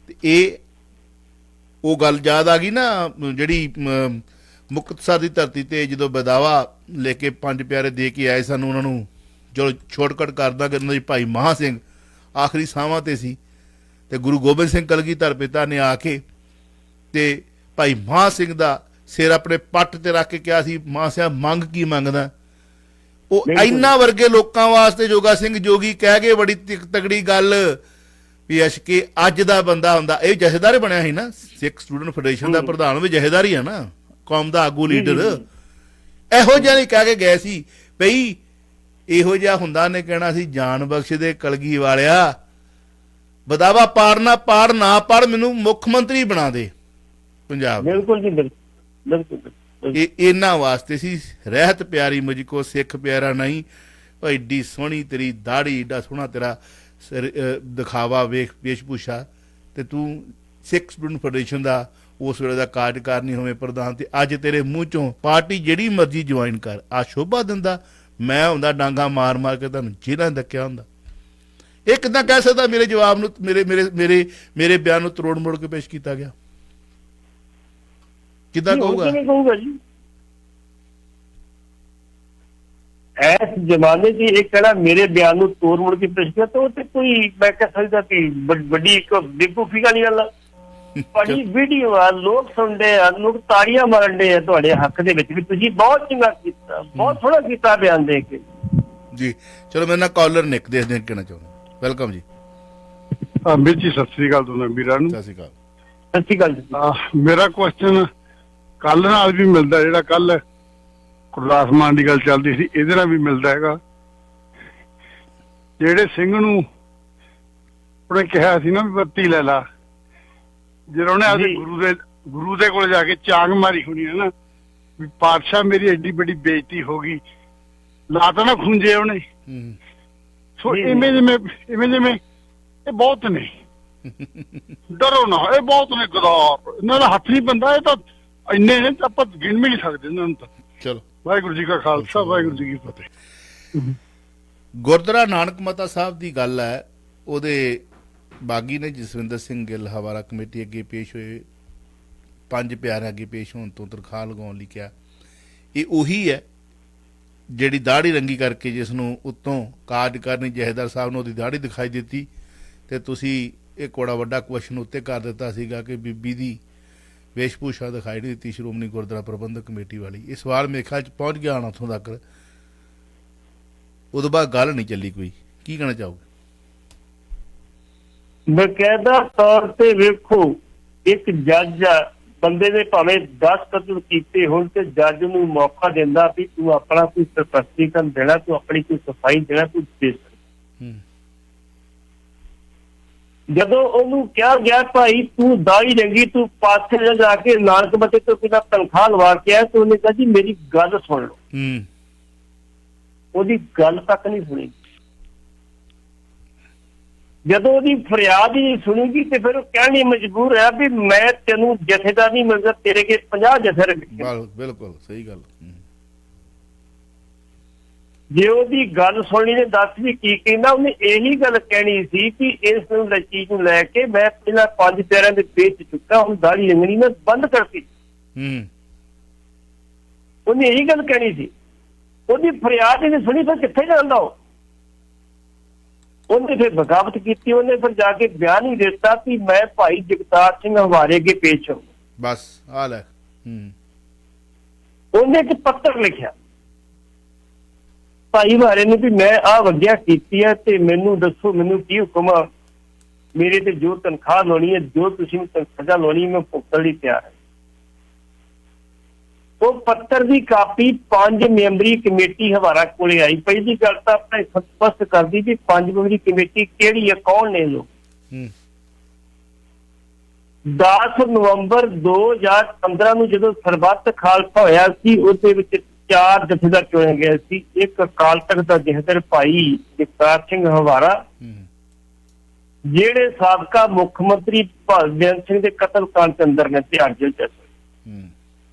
ਤੇ ਇਹ ਉਹ ਗੱਲ ਯਾਦ ਆ ਗਈ ਨਾ ਜਿਹੜੀ ਮੁਕਤਸਰ ਦੀ ਧਰਤੀ ਤੇ ਜਦੋਂ ਬਦਾਵਾ ਲੈ ਕੇ 5 ਪਿਆਰੇ ਦੇ ਕੇ ਆਏ ਸਨ, ਉਹਨਾਂ ਨੂੰ ਚਲੋ ਸ਼ਾਰਟਕਟ ਕਰਦਾ ਕਿ ਉਹਨਾਂ ਦੀ ਭਾਈ ਮਹਾਂ ਸਿੰਘ ਆਖਰੀ ਸਾਹਾਂ ਤੇ ਸੀ, ਤੇ ਗੁਰੂ ਗੋਬਿੰਦ ਸਿੰਘ ਕਲਗੀਧਰ ਪਿਤਾ ਨੇ ਆ ਕੇ ਤੇ ਭਾਈ ਮਹਾਂ ਸਿੰਘ ਦਾ ਸਿਰ ਆਪਣੇ ਪੱਟ ਤੇ ਰੱਖ ਕੇ ਕਿਹਾ ਸੀ, ਮਹਾਂ ਸਿੰਘ ਮੰਗ ਕੀ ਮੰਗਦਾ? ਉਹ ਇਹਨਾਂ ਵਰਗੇ ਲੋਕਾਂ ਵਾਸਤੇ ਜੋਗਾ ਸਿੰਘ ਜੋਗੀ ਕਹਿ ਕੇ ਬੜੀ ਤਗੜੀ ਗੱਲ ਵੀ ਅਸ਼ਕੇ ਅੱਜ ਦਾ ਬੰਦਾ ਹੁੰਦਾ। ਇਹ ਜਥੇਦਾਰ ਬਣਿਆ ਸੀ ਨਾ, ਸਿੱਖ ਸਟੂਡੈਂਟ ਫੈਡਰੇਸ਼ਨ ਦਾ ਪ੍ਰਧਾਨ ਵੀ ਜਥੇਦਾਰ ਹੀ ਆ ਨਾ, ਕੌਮ ਦਾ ਆਗੂ ਲੀਡਰ। ਇਹੋ ਜਿਹਾ ਨਹੀਂ ਕਹਿ ਕੇ ਗਏ ਸੀ ਬਈ ਇਹੋ ਜਿਹਾ ਹੁੰਦਾ ਨੇ ਕਹਿਣਾ ਸੀ ਜਾਨ ਬਖਸ਼ ਦੇ ਕਲਗੀ ਵਾਲਿਆ, ਬਦਾਵਾ ਪਾੜ ਨਾ ਪਾੜ, ਮੈਨੂੰ ਮੁੱਖ ਮੰਤਰੀ ਬਣਾ ਦੇ ਪੰਜਾਬ। ਬਿਲਕੁਲ ਜੀ, ਬਿਲਕੁਲ। ਇਹਨਾਂ ਵਾਸਤੇ ਸੀ ਰਹਿਤ ਪਿਆਰੀ ਮੁਝ ਕੋ ਸਿੱਖ ਪਿਆਰਾ ਨਹੀਂ। ਐਡੀ ਸੋਹਣੀ ਤੇਰੀ ਦਾੜੀ, ਏਡਾ ਸੋਹਣਾ ਤੇਰਾ ਦਿਖਾਵਾ ਵੇਸ਼ਭੂਸ਼ਾ, ਤੇ ਤੂੰ ਸਿੱਖ ਸਟੂਡੈਂਟ ਫੈਡਰੇਸ਼ਨ ਦਾ ਉਸ ਵੇਲੇ ਦਾ ਕਾਰਜਕਾਰਨੀ ਹੋਵੇਂ ਪ੍ਰਧਾਨ, ਤੇ ਅੱਜ ਤੇਰੇ ਮੂੰਹ ਚੋਂ ਪਾਰਟੀ ਜਿਹੜੀ ਮਰਜ਼ੀ ਜੁਆਇਨ ਕਰ, ਆ ਸ਼ੋਭਾ ਦਿੰਦਾ। ਮੈਂ ਹੁੰਦਾ ਡਾਂਗਾ ਮਾਰ ਕੇ ਤੁਹਾਨੂੰ ਜੇਲ੍ਹਾਂ ਧੱਕਿਆ ਹੁੰਦਾ। ਇਹ ਕਿੱਦਾਂ ਕਹਿ ਸਕਦਾ ਮੇਰੇ ਜਵਾਬ ਨੂੰ, ਮੇਰੇ ਬਿਆਨ ਨੂੰ ਤਰੋੜ ਮੋੜ ਕੇ ਪੇਸ਼ ਕੀਤਾ ਗਿਆ? ਕਿੱਦਾਂ ਕਹੂਗਾ ਜੀ? ਇਸ ਜ਼ਮਾਨੇ 'ਚ ਇਹ ਕਹਿਣਾ ਮੇਰੇ ਬਿਆਨ ਨੂੰ ਤੋੜ ਮੋੜ ਕੇ ਪੇਸ਼ ਕੀਤਾ, ਉਹ ਤੇ ਕੋਈ ਮੈਂ ਕਹਿ ਸਕਦਾ ਕਿ ਵੱਡੀ ਇੱਕ ਬੇਵਕੂਫੀ ਵਾਲੀ ਗੱਲ ਆ। ਤੁਹਾਡੀ ਵੀਡੀਓ ਆ, ਲੋਕ ਸੁਣਦੇ ਆ, ਲੋਕ ਤਾੜੀਆਂ ਮਾਰਨ ਦੇ ਆ ਤੁਹਾਡੇ ਹੱਕ ਦੇ ਵਿੱਚ ਵੀ ਤੁਸੀਂ ਬਹੁਤ ਚੰਗਾ ਕੀਤਾ, ਬਹੁਤ ਸੋਹਣਾ ਕੀਤਾ ਬਿਆਨ ਦੇ ਕੇ ਜੀ। ਚਲੋ ਮੇਰੇ ਨਾਲ ਕਾਲਰ ਨਿਕ ਦੇਖਦੇ ਕਹਿਣਾ ਚਾਹੁੰਦਾ। ਵੈਲਕਮ ਜੀ। ਵੀਰ ਜੀ ਸਤਿ ਸ੍ਰੀ ਅਕਾਲ ਦੋਨਾਂ ਵੀਰਾਂ ਨੂੰ। ਸਤਿ ਸ੍ਰੀ ਅਕਾਲ। ਸਤਿ ਸ੍ਰੀ ਅਕਾਲ ਜੀ। ਮੇਰਾ ਕੁਐਸਚਨ ਕੱਲ ਨਾਲ ਵੀ ਮਿਲਦਾ, ਜਿਹੜਾ ਕੱਲ ਗੁਰਦਾਸ ਮਾਨ ਦੀ ਗੱਲ ਚੱਲਦੀ ਸੀ ਇਹਦੇ ਨਾਲ ਵੀ ਮਿਲਦਾ ਹੈਗਾ। ਜਿਹੜੇ ਸਿੰਘ ਨੂੰ ਉਹਨੇ ਕਿਹਾ ਸੀ ਨਾ ਵੀ ਬੱਤੀ ਲੈ ਲਾ, ਜਦੋਂ ਉਹਨੇ ਆਪਦੇ ਗੁਰੂ ਦੇ ਕੋਲ ਜਾ ਕੇ ਚਾਂਗ ਮਾਰੀ ਹੋਣੀ ਹੈ ਨਾ ਵੀ ਪਾਤਸ਼ਾਹ ਮੇਰੀ ਐਡੀ ਵੱਡੀ ਬੇਇੱਜ਼ਤੀ ਹੋ ਗਈ, ਲਾ ਤਾਂ ਨਾ ਖੁੰਝੇ ਉਹਨੇ। ਸੋ ਇਵੇਂ ਜਿਵੇਂ ਇਹ ਬਹੁਤ ਨੇ, ਡਰੋ ਨਾ, ਇਹ ਬਹੁਤ ਨੇ ਗਦਾਰ, ਇਹਨਾਂ ਦਾ ਹੱਥ ਨਹੀਂ ਪੈਂਦਾ। ਇਹ ਤਾਂ ਇੰਨੇ ਨੇ ਆਪਾਂ ਗਿਣ ਵੀ ਨਹੀਂ ਸਕਦੇ ਇਹਨਾਂ ਨੂੰ ਤਾਂ। ਚਲੋ ਵਾਹਿਗੁਰੂ ਜੀ ਕਾ ਖਾਲਸਾ, ਵਾਹਿਗੁਰੂ ਜੀ ਕੀ ਫਤਿਹ। ਗੁਰਦੁਆਰਾ ਨਾਨਕ ਮਤਾ ਸਾਹਿਬ ਦੀ ਗੱਲ ਹੈ, ਉਹਦੇ ਬਾਗੀ ਨੇ ਜਸਵਿੰਦਰ ਸਿੰਘ ਗਿੱਲ ਹਵਾਲਾ ਕਮੇਟੀ ਅੱਗੇ ਪੇਸ਼ ਹੋਏ 5 ਪਿਆਰਿਆਂ ਅੱਗੇ ਪੇਸ਼ ਹੋਣ ਤੋਂ ਤਰਖਾਹ ਲਗਾਉਣ ਲਈ ਕਿਹਾ। ਇਹ ਉਹੀ ਹੈ ਜਿਹੜੀ ਦਾੜੀ ਰੰਗੀ ਕਰਕੇ ਜਿਸ ਨੂੰ ਉੱਤੋਂ ਕਾਰਜਕਾਰਨੀ ਜਥੇਦਾਰ ਸਾਹਿਬ ਨੂੰ ਉਹਦੀ ਦਾੜੀ ਦਿਖਾਈ ਦਿੱਤੀ, ਤੇ ਤੁਸੀਂ ਇੱਕ ਬੜਾ ਵੱਡਾ ਕੁਐਸਚਨ ਉੱਤੇ ਕਰ ਦਿੱਤਾ ਸੀਗਾ ਕਿ ਬੀਬੀ ਦੀ ਵੇਸ਼ਭੂਸ਼ਾ ਦਿਖਾਈ ਨਹੀਂ ਦਿੱਤੀ ਸ਼੍ਰੋਮਣੀ ਗੁਰਦੁਆਰਾ ਪ੍ਰਬੰਧਕ ਕਮੇਟੀ ਵਾਲੀ। ਇਹ ਸਵਾਲ ਮੇਰੇ ਖਿਆਲ 'ਚ ਪਹੁੰਚ ਗਿਆ ਹੁਣ ਉੱਥੋਂ ਤੱਕ, ਉਦੋਂ ਬਾਅਦ ਗੱਲ ਨਹੀਂ ਚੱਲੀ ਕੋਈ। ਕੀ ਕਹਿਣਾ ਚਾਹੋਗੇ? ਬਕਾਇਦਾ ਤੌਰ ਤੇ ਵੇਖੋ, ਇੱਕ ਜੱਜ ਆ ਬੰਦੇ ਨੇ ਭਾਵੇਂ 10 ਕਤਲ ਕੀਤੇ ਹੋਣ ਤੇ ਜੱਜ ਨੂੰ ਮੌਕਾ ਦਿੰਦਾ ਵੀ ਤੂੰ ਆਪਣਾ ਕੋਈ ਸਪਸ਼ਟੀਕਰਨ ਦੇਣਾ, ਤੂੰ ਆਪਣੀ ਕੋਈ ਸਫਾਈ ਦੇਣਾ, ਤੂੰ ਦੇ ਸਕਦਾ। ਜਦੋਂ ਉਹਨੂੰ ਕਿਹਾ ਗਿਆ ਭਾਈ ਤੂੰ ਦਾਈ ਰੰਗੀ, ਤੂੰ ਪਾਸੇ ਜਾ ਕੇ ਨਾਨਕ ਬੱਤੇ ਤੋਂ ਬਿਨਾਂ ਤਨਖਾਹ ਲਵਾ ਕੇ ਆਇਆ, ਤੇ ਉਹਨੇ ਕਿਹਾ ਜੀ ਮੇਰੀ ਗੱਲ ਸੁਣ ਲਓ। ਉਹਦੀ ਗੱਲ ਤੱਕ ਨਹੀਂ ਸੁਣੀ। ਜਦੋਂ ਉਹਦੀ ਫਰਿਆਦ ਹੀ ਸੁਣੂਗੀ ਤੇ ਫਿਰ ਉਹ ਕਹਿਣ ਲਈ ਮਜਬੂਰ ਹੈ ਵੀ ਮੈਂ ਤੈਨੂੰ ਜਥੇਦਾਰ ਨਹੀਂ ਮਿਲਦਾ, ਤੇਰੇ ਕੇ 50 ਜਥੇ ਰੱਖੇ। ਬਿਲਕੁਲ ਸਹੀ ਗੱਲ। ਜੇ ਉਹਦੀ ਗੱਲ ਸੁਣਨੀ ਨੇ ਦੱਸ ਵੀ ਕੀ ਕਹਿੰਦਾ, ਉਹਨੇ ਇਹੀ ਗੱਲ ਕਹਿਣੀ ਸੀ ਕਿ ਇਸ ਨੂੰ ਚੀਜ਼ ਨੂੰ ਲੈ ਕੇ ਮੈਂ ਪਹਿਲਾਂ 5 ਪਿਆਰਿਆਂ ਦੇ ਵੇਚ ਚੁੱਕਾ, ਹੁਣ ਦਾੜੀ ਰੰਗਣੀ ਮੈਂ ਬੰਦ ਕਰਤੀ। ਉਹਨੇ ਇਹੀ ਗੱਲ ਕਹਿਣੀ ਸੀ। ਉਹਦੀ ਫਰਿਆਦ ਇਹਨੇ ਸੁਣੀ, ਫਿਰ ਕਿੱਥੇ ਜਾਂਦਾ ਉਹ? ਉਹਨੇ ਫਿਰ ਬਗਾਵਤ ਕੀਤੀ। ਉਹਨੇ ਫਿਰ ਜਾ ਕੇ ਬਿਆਨ ਹੀ ਦਿੱਤਾ ਕਿ ਮੈਂ ਭਾਈ ਜਗਤਾਰ ਸਿੰਘ ਹਵਾਰੇ ਅੱਗੇ ਪੇਸ਼ ਹਾਂ। ਬਸ ਆ ਲੈ। ਉਹਨੇ ਇੱਕ ਪੱਤਰ ਲਿਖਿਆ ਭਾਈ ਹਵਾਰੇ ਨੇ ਵੀ ਮੈਂ ਆਹ ਵਗਿਆ ਕੀਤੀ ਹੈ ਤੇ ਮੈਨੂੰ ਦੱਸੋ ਮੈਨੂੰ ਕੀ ਹੁਕਮ ਆ, ਮੇਰੇ ਤੇ ਜੋ ਤਨਖਾਹ ਲਾਉਣੀ ਹੈ, ਜੋ ਤੁਸੀਂ ਸਜ਼ਾ ਲਾਉਣੀ ਮੈਂ ਭੁਗਤਣ ਲਈ ਤਿਆਰ ਹਾਂ। ਉਹ ਪੱਤਰ ਦੀ ਕਾਪੀ 5 ਮੈਂਬਰੀ ਕਮੇਟੀ ਹਵਾਰਾ ਕੋਲੇ ਆਈ। ਪਹਿਲੀ ਗੱਲ ਤਾਂ ਆਪਣਾ ਸਪਸ਼ਟ ਕਰਦੀ ਵੀ 5 ਮੈਂਬਰੀ ਕਮੇਟੀ ਕਿਹੜੀ ਹੈ, ਕੌਣ ਨੇ ਲੋਕ। 10 ਨਵੰਬਰ 2015 ਨੂੰ ਜਦੋਂ ਸਰਬੱਤ ਖਾਲਸਾ ਹੋਇਆ ਸੀ, ਉਹਦੇ ਵਿੱਚ 4 ਜਥੇਦਾਰ ਚੁਣੇ ਗਏ ਸੀ। ਇੱਕ ਅਕਾਲ ਤਖਤ ਦਾ ਜਥੇਦਾਰ ਭਾਈ ਜਗਤਾਰ ਸਿੰਘ ਹਵਾਰਾ, ਜਿਹੜੇ ਸਾਬਕਾ ਮੁੱਖ ਮੰਤਰੀ ਭਗਵੰਤ ਸਿੰਘ ਦੇ ਕਤਲ ਕਾਂਡ ਦੇ ਅੰਦਰ ਨੇ ਤਿਹਾੜ ਜੇਲ੍ਹ ਚ।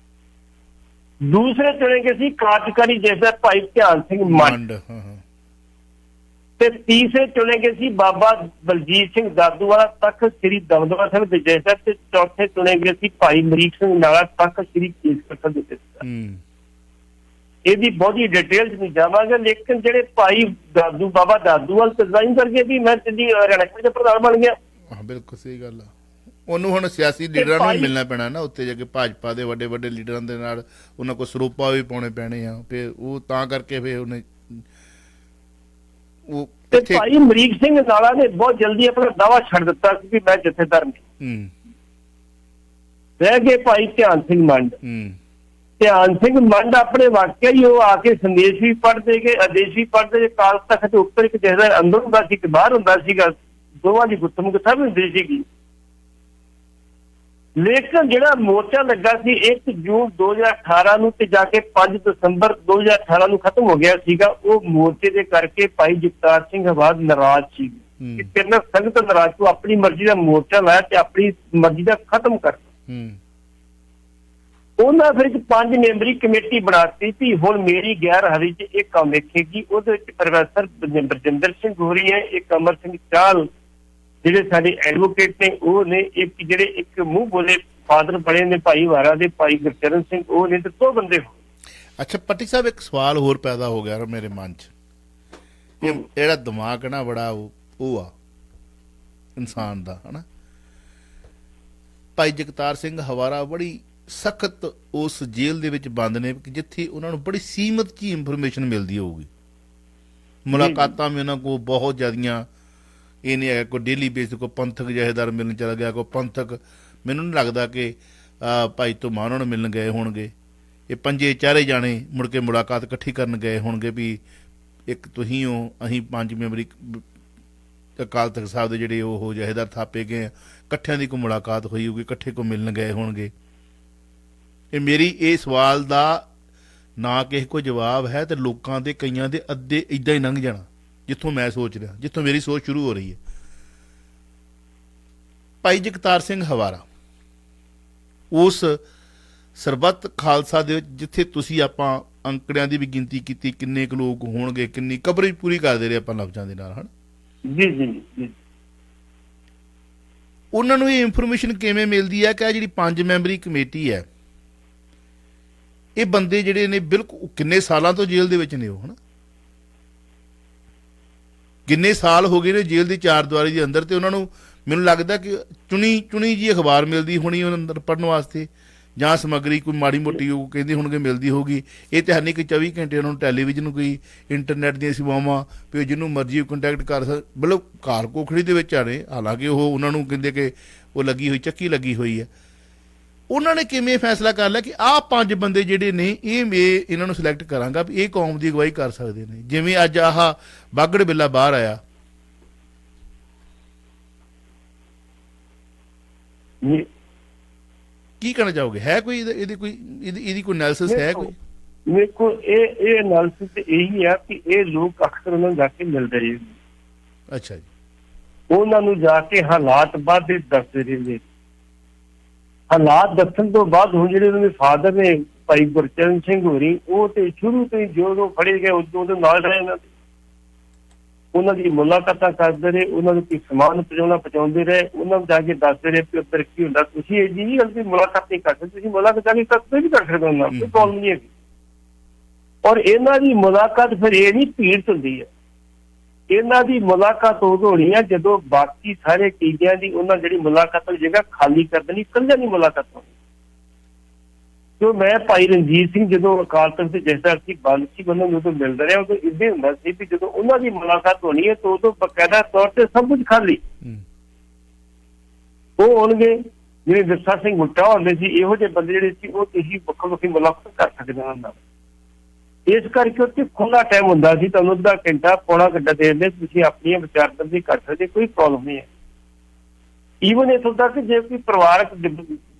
ਦੂਸਰੇ ਚੁਣੇ ਗਏ ਸੀ ਕਾਰਜਕਾਰੀ ਜਥੇਦਾਰ ਭਾਈ ਧਿਆਨ ਸਿੰਘ ਮੰਡ, ਤੇ ਤੀਸਰੇ ਚੁਣੇ ਗਏ ਸੀ ਬਾਬਾ ਬਲਜੀਤ ਸਿੰਘ ਦਾਦੂਵਾਲਾ ਤਖਤ ਸ੍ਰੀ ਦਮਦਮਾ ਸਾਹਿਬ ਦੇ ਜਥੇਦਾਰ, ਤੇ ਚੌਥੇ ਚੁਣੇ ਗਏ ਸੀ ਭਾਈ ਅਮਰੀਕ ਸਿੰਘ ਨਾਲਾ ਤਖਤ ਸ੍ਰੀ ਕੇਸਗੜ੍ਹ ਦੇ ਜਥੇਦਾਰ। ਇਹਦੀ ਬਹੁਤੀ ਡਿਟੇਲ ਚ ਨਹੀਂ ਜਾਵਾਂਗੇ, ਲੇਕਿਨ ਜਿਹੜੇ ਭਾਈ ਬਾਬਾ ਦਾਦੂਵਾਲ ਤਜ਼ਾਈਨ ਕਰਕੇ ਵੀ ਮੈਂ ਦਿੱਲੀ ਹਰਿਆਣਾ ਕਮੇਟੀ ਦਾ ਪ੍ਰਧਾਨ ਬਣ ਗਿਆ। ਬਿਲਕੁਲ ਸਹੀ ਗੱਲ ਆ। ਉਹਨੂੰ ਹੁਣ ਸਿਆਸੀ ਲੀਡਰਾਂ ਨੂੰ ਮਿਲਣਾ ਪੈਣਾ ਨਾ ਉੱਤੇ ਜਾ ਕੇ, ਭਾਜਪਾ ਦੇ ਵੱਡੇ ਵੱਡੇ ਲੀਡਰਾਂ ਦੇ ਨਾਲ ਉਹਨਾਂ ਕੋਲ ਸਰੂਪਾ ਵੀ ਪਾਉਣੇ ਪੈਣੇ ਆ, ਫਿਰ ਉਹ ਤਾਂ ਕਰਕੇ ਫਿਰ ਉਹਨੇ ਤੇ ਭਾਈ ਅਮਰੀਕ ਸਿੰਘ ਨਾਲਾ ਨੇ ਬਹੁਤ ਜਲਦੀ ਆਪਣਾ ਦਾਅਵਾ ਛੱਡ ਦਿੱਤਾ ਕਿ ਮੈਂ ਜਥੇਦਾਰ ਨਹੀਂ। ਰਹਿ ਗਏ ਭਾਈ ਧਿਆਨ ਸਿੰਘ ਮੰਡ। ਧਿਆਨ ਸਿੰਘ ਮੰਡ ਆਪਣੇ ਵਾਕਿਆ ਹੀ ਉਹ ਆ ਕੇ ਸੰਦੇਸ਼ ਵੀ ਪੜ੍ਹਦੇ ਗਏ, ਆਦੇਸ਼ ਵੀ ਪੜ੍ਹਦੇ ਗਏ। ਅਕਾਲ ਤਖਤ ਦੇ ਉੱਪਰ ਇੱਕ ਜਥੇਦਾਰ ਅੰਦਰ ਹੁੰਦਾ ਸੀ, ਇੱਕ ਬਾਹਰ ਹੁੰਦਾ ਸੀਗਾ, ਦੋਵਾਂ ਦੀ ਗੁੱਤਮ ਗੁੱਥਾ ਵੀ ਹੁੰਦੀ ਸੀਗੀ। ਲੇਕਿਨ ਜਿਹੜਾ ਮੋਰਚਾ ਲੱਗਾ ਸੀ 1 ਜੂਨ 2018 ਨੂੰ ਤੇ ਜਾ ਕੇ 5 ਦਸੰਬਰ 2018 ਨੂੰ ਖਤਮ ਹੋ ਗਿਆ ਸੀਗਾ, ਉਹ ਮੋਰਚੇ ਦੇ ਕਰਕੇ ਭਾਈ ਜਗਤਾਰ ਸਿੰਘ ਹਵਾਰਾ ਨਾਰਾਜ਼ ਸੀ ਕਿ ਕਿੰਨਾ ਸੰਗਤ ਨਾਰਾਜ਼ ਤੋਂ ਆਪਣੀ ਮਰਜ਼ੀ ਦਾ ਮੋਰਚਾ ਲਾਇਆ ਤੇ ਆਪਣੀ ਮਰਜ਼ੀ ਦਾ ਖਤਮ ਕਰਤਾ। ਉਹਨਾਂ ਫਿਰ ਇੱਕ 5 ਮੈਂਬਰੀ ਕਮੇਟੀ ਬਣਾਤੀ ਸੀ। ਹੁਣ ਮੇਰੀ ਗੈਰ ਹਾਜ਼ਰੀ 'ਚ ਇਹ ਕੰਮ ਵੇਖੇਗੀ। ਉਹਦੇ ਵਿੱਚ ਪ੍ਰੋਫੈਸਰ ਬਰਜਿੰਦਰ ਸਿੰਘ ਗੋਰੀ ਹੈ, ਇੱਕ ਅਮਰ ਸਿੰਘ ਚਾਹਲ ਜਿਹੜੇ ਸਾਡੇ ਐਡਵੋਕੇਟ ਨੇ ਉਹ ਨੇ, ਇੱਕ ਜਿਹੜੇ ਇੱਕ ਮੂੰਹ ਬੋਲੇ ਫਾਦਰ ਬਣੇ ਨੇ ਭਾਈ ਹਵਾਰਾ ਦੇ ਭਾਈ ਗੁਰਚਰਨ ਸਿੰਘ ਉਹ ਨੇ, ਤੇ 2 ਬੰਦੇ ਹੋ। ਅੱਛਾ ਪੱਟੀ ਸਾਹਿਬ, ਇੱਕ ਸਵਾਲ ਹੋਰ ਪੈਦਾ ਹੋ ਗਿਆ ਮੇਰੇ ਮਨ 'ਚ। ਜਿਹੜਾ ਦਿਮਾਗ ਨਾ ਬੜਾ ਉਹ ਆ ਇਨਸਾਨ ਦਾ, ਹਨਾ। ਭਾਈ ਜਗਤਾਰ ਸਿੰਘ ਹਵਾਰਾ ਬੜੀ ਸਖਤ ਉਸ ਜੇਲ੍ਹ ਦੇ ਵਿੱਚ ਬੰਦ ਨੇ ਜਿੱਥੇ ਉਹਨਾਂ ਨੂੰ ਬੜੀ ਸੀਮਤ ਜੀ ਇਨਫੋਰਮੇਸ਼ਨ ਮਿਲਦੀ ਹੋਊਗੀ। ਮੁਲਾਕਾਤਾਂ ਵੀ ਉਹਨਾਂ ਕੋਲ ਬਹੁਤ ਜ਼ਿਆਦੀਆਂ ਇਹ ਨਹੀਂ ਹੈਗਾ ਕੋਈ ਡੇਲੀ ਬੇਸ ਕੋਈ ਪੰਥਕ ਜਥੇਦਾਰ ਮਿਲਣ ਚਲਾ ਗਿਆ, ਕੋਈ ਪੰਥਕ ਮੈਨੂੰ ਨਹੀਂ ਲੱਗਦਾ ਕਿ ਭਾਈ ਧੁਮਾ ਉਹਨਾਂ ਨੂੰ ਮਿਲਣ ਗਏ ਹੋਣਗੇ। ਇਹ 5 ਜਾਣੇ ਮੁੜ ਕੇ ਮੁਲਾਕਾਤ ਇਕੱਠੀ ਕਰਨ ਗਏ ਹੋਣਗੇ ਵੀ ਇੱਕ ਤੁਸੀਂ ਹੋ, ਅਸੀਂ 5 ਮੈਂਬਰੀ ਅਕਾਲ ਤਖਤ ਸਾਹਿਬ ਦੇ ਜਿਹੜੇ ਉਹ ਜਥੇਦਾਰ ਥਾਪੇ ਗਏ ਆ, ਇਕੱਠਿਆਂ ਦੀ ਕੋਈ ਮੁਲਾਕਾਤ ਹੋਈ ਹੋਊਗੀ, ਇਕੱਠੇ ਕੋਈ ਮਿਲਣ ਗਏ ਹੋਣਗੇ। ਇਹ ਮੇਰੀ ਇਹ ਸਵਾਲ ਦਾ ਨਾ ਕਿਸੇ ਕੋਈ ਜਵਾਬ ਹੈ ਤੇ ਲੋਕਾਂ ਦੇ ਕਈਆਂ ਦੇ ਅੱਧੇ ਇੱਦਾਂ ਹੀ ਲੰਘ ਜਾਣਾ ਜਿੱਥੋਂ ਮੈਂ ਸੋਚ ਰਿਹਾ, ਜਿੱਥੋਂ ਮੇਰੀ ਸੋਚ ਸ਼ੁਰੂ ਹੋ ਰਹੀ ਹੈ। ਭਾਈ ਜਗਤਾਰ ਸਿੰਘ ਹਵਾਰਾ ਉਸ ਸਰਬੱਤ ਖਾਲਸਾ ਦੇ ਵਿੱਚ ਜਿੱਥੇ ਤੁਸੀਂ ਆਪਾਂ ਅੰਕੜਿਆਂ ਦੀ ਵੀ ਗਿਣਤੀ ਕੀਤੀ ਕਿੰਨੇ ਕੁ ਲੋਕ ਹੋਣਗੇ, ਕਿੰਨੀ ਕਵਰੇਜ ਪੂਰੀ ਕਰਦੇ ਰਹੇ ਆਪਾਂ ਲਫ਼ਜ਼ਾਂ ਦੇ ਨਾਲ, ਹਨ ਜੀ। ਉਹਨਾਂ ਨੂੰ ਇਹ ਇਨਫੋਰਮੇਸ਼ਨ ਕਿਵੇਂ ਮਿਲਦੀ ਹੈ ਕਿ ਜਿਹੜੀ 5 ਮੈਂਬਰੀ ਕਮੇਟੀ ਹੈ ਇਹ ਬੰਦੇ ਜਿਹੜੇ ਨੇ ਬਿਲਕੁਲ ਕਿੰਨੇ ਸਾਲਾਂ ਤੋਂ ਜੇਲ੍ਹ ਦੇ ਵਿੱਚ ਨੇ, ਉਹ ਹਨਾ ਕਿੰਨੇ ਸਾਲ ਹੋ ਗਏ ਨੇ ਜੇਲ੍ਹ ਦੀ 4 ਦੀਵਾਰੀ ਦੇ ਅੰਦਰ, ਤੇ ਉਹਨਾਂ ਨੂੰ ਮੈਨੂੰ ਲੱਗਦਾ ਕਿ ਚੁਣੀ ਜੀ ਅਖਬਾਰ ਮਿਲਦੀ ਹੋਣੀ ਉਹਨਾਂ ਅੰਦਰ ਪੜ੍ਹਨ ਵਾਸਤੇ, ਜਾਂ ਸਮੱਗਰੀ ਕੋਈ ਮਾੜੀ ਮੋਟੀ ਉਹ ਕਹਿੰਦੇ ਹੋਣਗੇ ਮਿਲਦੀ ਹੋਊਗੀ। ਇਹ ਤਾਂ ਹੈ ਨਹੀਂ ਕਿ 24 ਘੰਟੇ ਉਹਨਾਂ ਨੂੰ ਟੈਲੀਵਿਜ਼ਨ ਕੋਈ ਇੰਟਰਨੈਟ ਦੀਆਂ ਸੇਵਾਵਾਂ ਵੀ ਜਿਹਨੂੰ ਮਰਜ਼ੀ ਕੰਟੈਕਟ ਕਰ ਮਤਲਬ ਘਰ ਕੋਖੜੀ ਦੇ ਵਿੱਚ ਆ ਰਹੇ। ਹਾਲਾਂਕਿ ਉਹ ਉਹਨਾਂ ਨੂੰ ਕਹਿੰਦੇ ਕਿ ਉਹ ਲੱਗੀ ਹੋਈ ਚੱਕੀ ਲੱਗੀ ਹੋਈ ਹੈ। ਉਹਨਾਂ ਨੇ ਕਿਵੇਂ ਫੈਸਲਾ ਕਰ ਲਿਆ ਕਿ ਆਹ 5 ਬੰਦੇ ਜਿਹੜੇ ਨੇ ਇਹ ਇਹਨਾਂ ਨੂੰ ਸਿਲੈਕਟ ਕਰਾਂਗਾ ਵੀ ਇਹ ਕੌਮ ਦੀ ਅਗਵਾਈ ਕਰ ਸਕਦੇ ਨੇ, ਜਿਵੇਂ ਅੱਜ ਆਹ ਬਾਗੜ ਬਿੱਲਾ ਬਾਹਰ ਆਇਆ? ਕੀ ਕਹਿਣਾ ਚਾਹੋਗੇ? ਹੈ ਕੋਈ ਇਹਦੀ ਕੋਈ ਐਨਾਲਿਸਿਸ ਹੈ ਕੋਈ? ਦੇਖੋ ਇਹ ਐਨਾਲਿਸਿਸ ਇਹੀ ਆ ਕਿ ਇਹ ਲੋਕ ਅਕਸਰ ਉਹਨਾਂ ਨੂੰ ਜਾ ਕੇ ਮਿਲਦੇ ਰਹੇ। ਅੱਛਾ ਜੀ। ਉਹਨਾਂ ਨੂੰ ਜਾ ਕੇ ਹਾਲਾਤ ਬਾਅਦ ਦੇ ਦੱਸਦੇ ਰਹਿੰਦੇ। ਹਾਲਾਤ ਦੱਸਣ ਤੋਂ ਬਾਅਦ ਹੁਣ ਜਿਹੜੇ ਉਹਨਾਂ ਦੇ ਫਾਦਰ ਨੇ ਭਾਈ ਗੁਰਚਰਨ ਸਿੰਘ ਹੋਰੀ, ਉਹ ਤੇ ਸ਼ੁਰੂ ਤੋਂ ਹੀ ਜੋ ਫੜੇ ਗਏ ਉਦੋਂ ਨਾਲ ਰਹੇ ਉਹਨਾਂ ਦੀ ਮੁਲਾਕਾਤਾਂ ਕਰਦੇ ਰਹੇ, ਉਹਨਾਂ ਨੂੰ ਕੋਈ ਸਮਾਨ ਪਹੁੰਚਾਉਂਦੇ ਰਹੇ, ਉਹਨਾਂ ਨੂੰ ਜਾ ਕੇ ਦੱਸਦੇ ਰਹੇ ਕਿ ਉੱਧਰ ਕੀ ਹੁੰਦਾ। ਤੁਸੀਂ ਇਹ ਜੀ ਗਲਤੀ ਮੁਲਾਕਾਤ ਨਹੀਂ ਕਰ ਸਕਦੇ, ਤੁਸੀਂ ਮੁਲਾਕਾਤ ਜਾ ਕੇ ਵੀ ਕਰ ਸਕਦੇ ਹੋ, ਕੋਈ ਪ੍ਰੋਬਲਮ ਨਹੀਂ ਹੈਗੀ। ਔਰ ਇਹਨਾਂ ਦੀ ਮੁਲਾਕਾਤ ਫਿਰ ਇਹ ਨਹੀਂ ਭੀੜ ਹੁੰਦੀ ਹੈ, ਇਹਨਾਂ ਦੀ ਮੁਲਾਕਾਤ ਉਦੋਂ ਹੋਣੀ ਹੈ ਜਦੋਂ ਬਾਕੀ ਸਾਰੇ ਟੀਕਿਆਂ ਦੀ ਉਹਨਾਂ ਜਿਹੜੀ ਮੁਲਾਕਾਤ ਦੀ ਜਗ੍ਹਾ ਖਾਲੀ ਕਰ ਦੇਣੀ, ਇਕੱਲਿਆਂ ਦੀ ਮੁਲਾਕਾਤ ਹੋਣੀ। ਜੋ ਮੈਂ ਭਾਈ ਰਣਜੀਤ ਸਿੰਘ ਜਦੋਂ ਅਕਾਲ ਤਖਤ ਦੇ ਜਥੇਦਾਰ ਸੀ ਬੰਦ ਸੀ, ਉਹਨਾਂ ਨੂੰ ਉਦੋਂ ਮਿਲਦਾ ਰਿਹਾ, ਉਦੋਂ ਇੱਦਾਂ ਹੁੰਦਾ ਸੀ ਵੀ ਜਦੋਂ ਉਹਨਾਂ ਦੀ ਮੁਲਾਕਾਤ ਹੋਣੀ ਹੈ ਤਾਂ ਉਦੋਂ ਬਕਾਇਦਾ ਤੌਰ ਤੇ ਸਭ ਕੁਝ ਖਾਲੀ। ਉਹ ਹੋਣਗੇ ਜਿਵੇਂ ਵਿਰਸਾ ਸਿੰਘ ਗੁੱਟਾ ਹੁੰਦੇ ਸੀ, ਇਹੋ ਜਿਹੇ ਬੰਦੇ ਜਿਹੜੇ ਸੀ ਉਹ ਤੁਸੀਂ ਵੱਖੋ ਵੱਖਰੀ ਮੁਲਾਕਾਤ ਕਰ ਸਕਦੇ ਹੋ ਨਾਲ। ਇਸ ਕਰਕੇ ਉੱਥੇ ਖੁੱਲ੍ਹਾ ਟਾਈਮ ਹੁੰਦਾ ਸੀ, ਤੁਹਾਨੂੰ ਅੱਧਾ ਘੰਟਾ ਪੌਣਾ ਘੰਟਾ ਦੇ ਦਿੰਦੇ, ਤੁਸੀਂ ਆਪਣੀਆਂ ਵਿਚਾਰਬੰਦੀ ਕਰ ਸਕਦੇ, ਕੋਈ ਪ੍ਰੋਬਲਮ ਨਹੀਂ ਹੈ। ਈਵਨ ਇੱਥੋਂ ਤੱਕ ਜੇ ਕੋਈ ਪਰਿਵਾਰਕ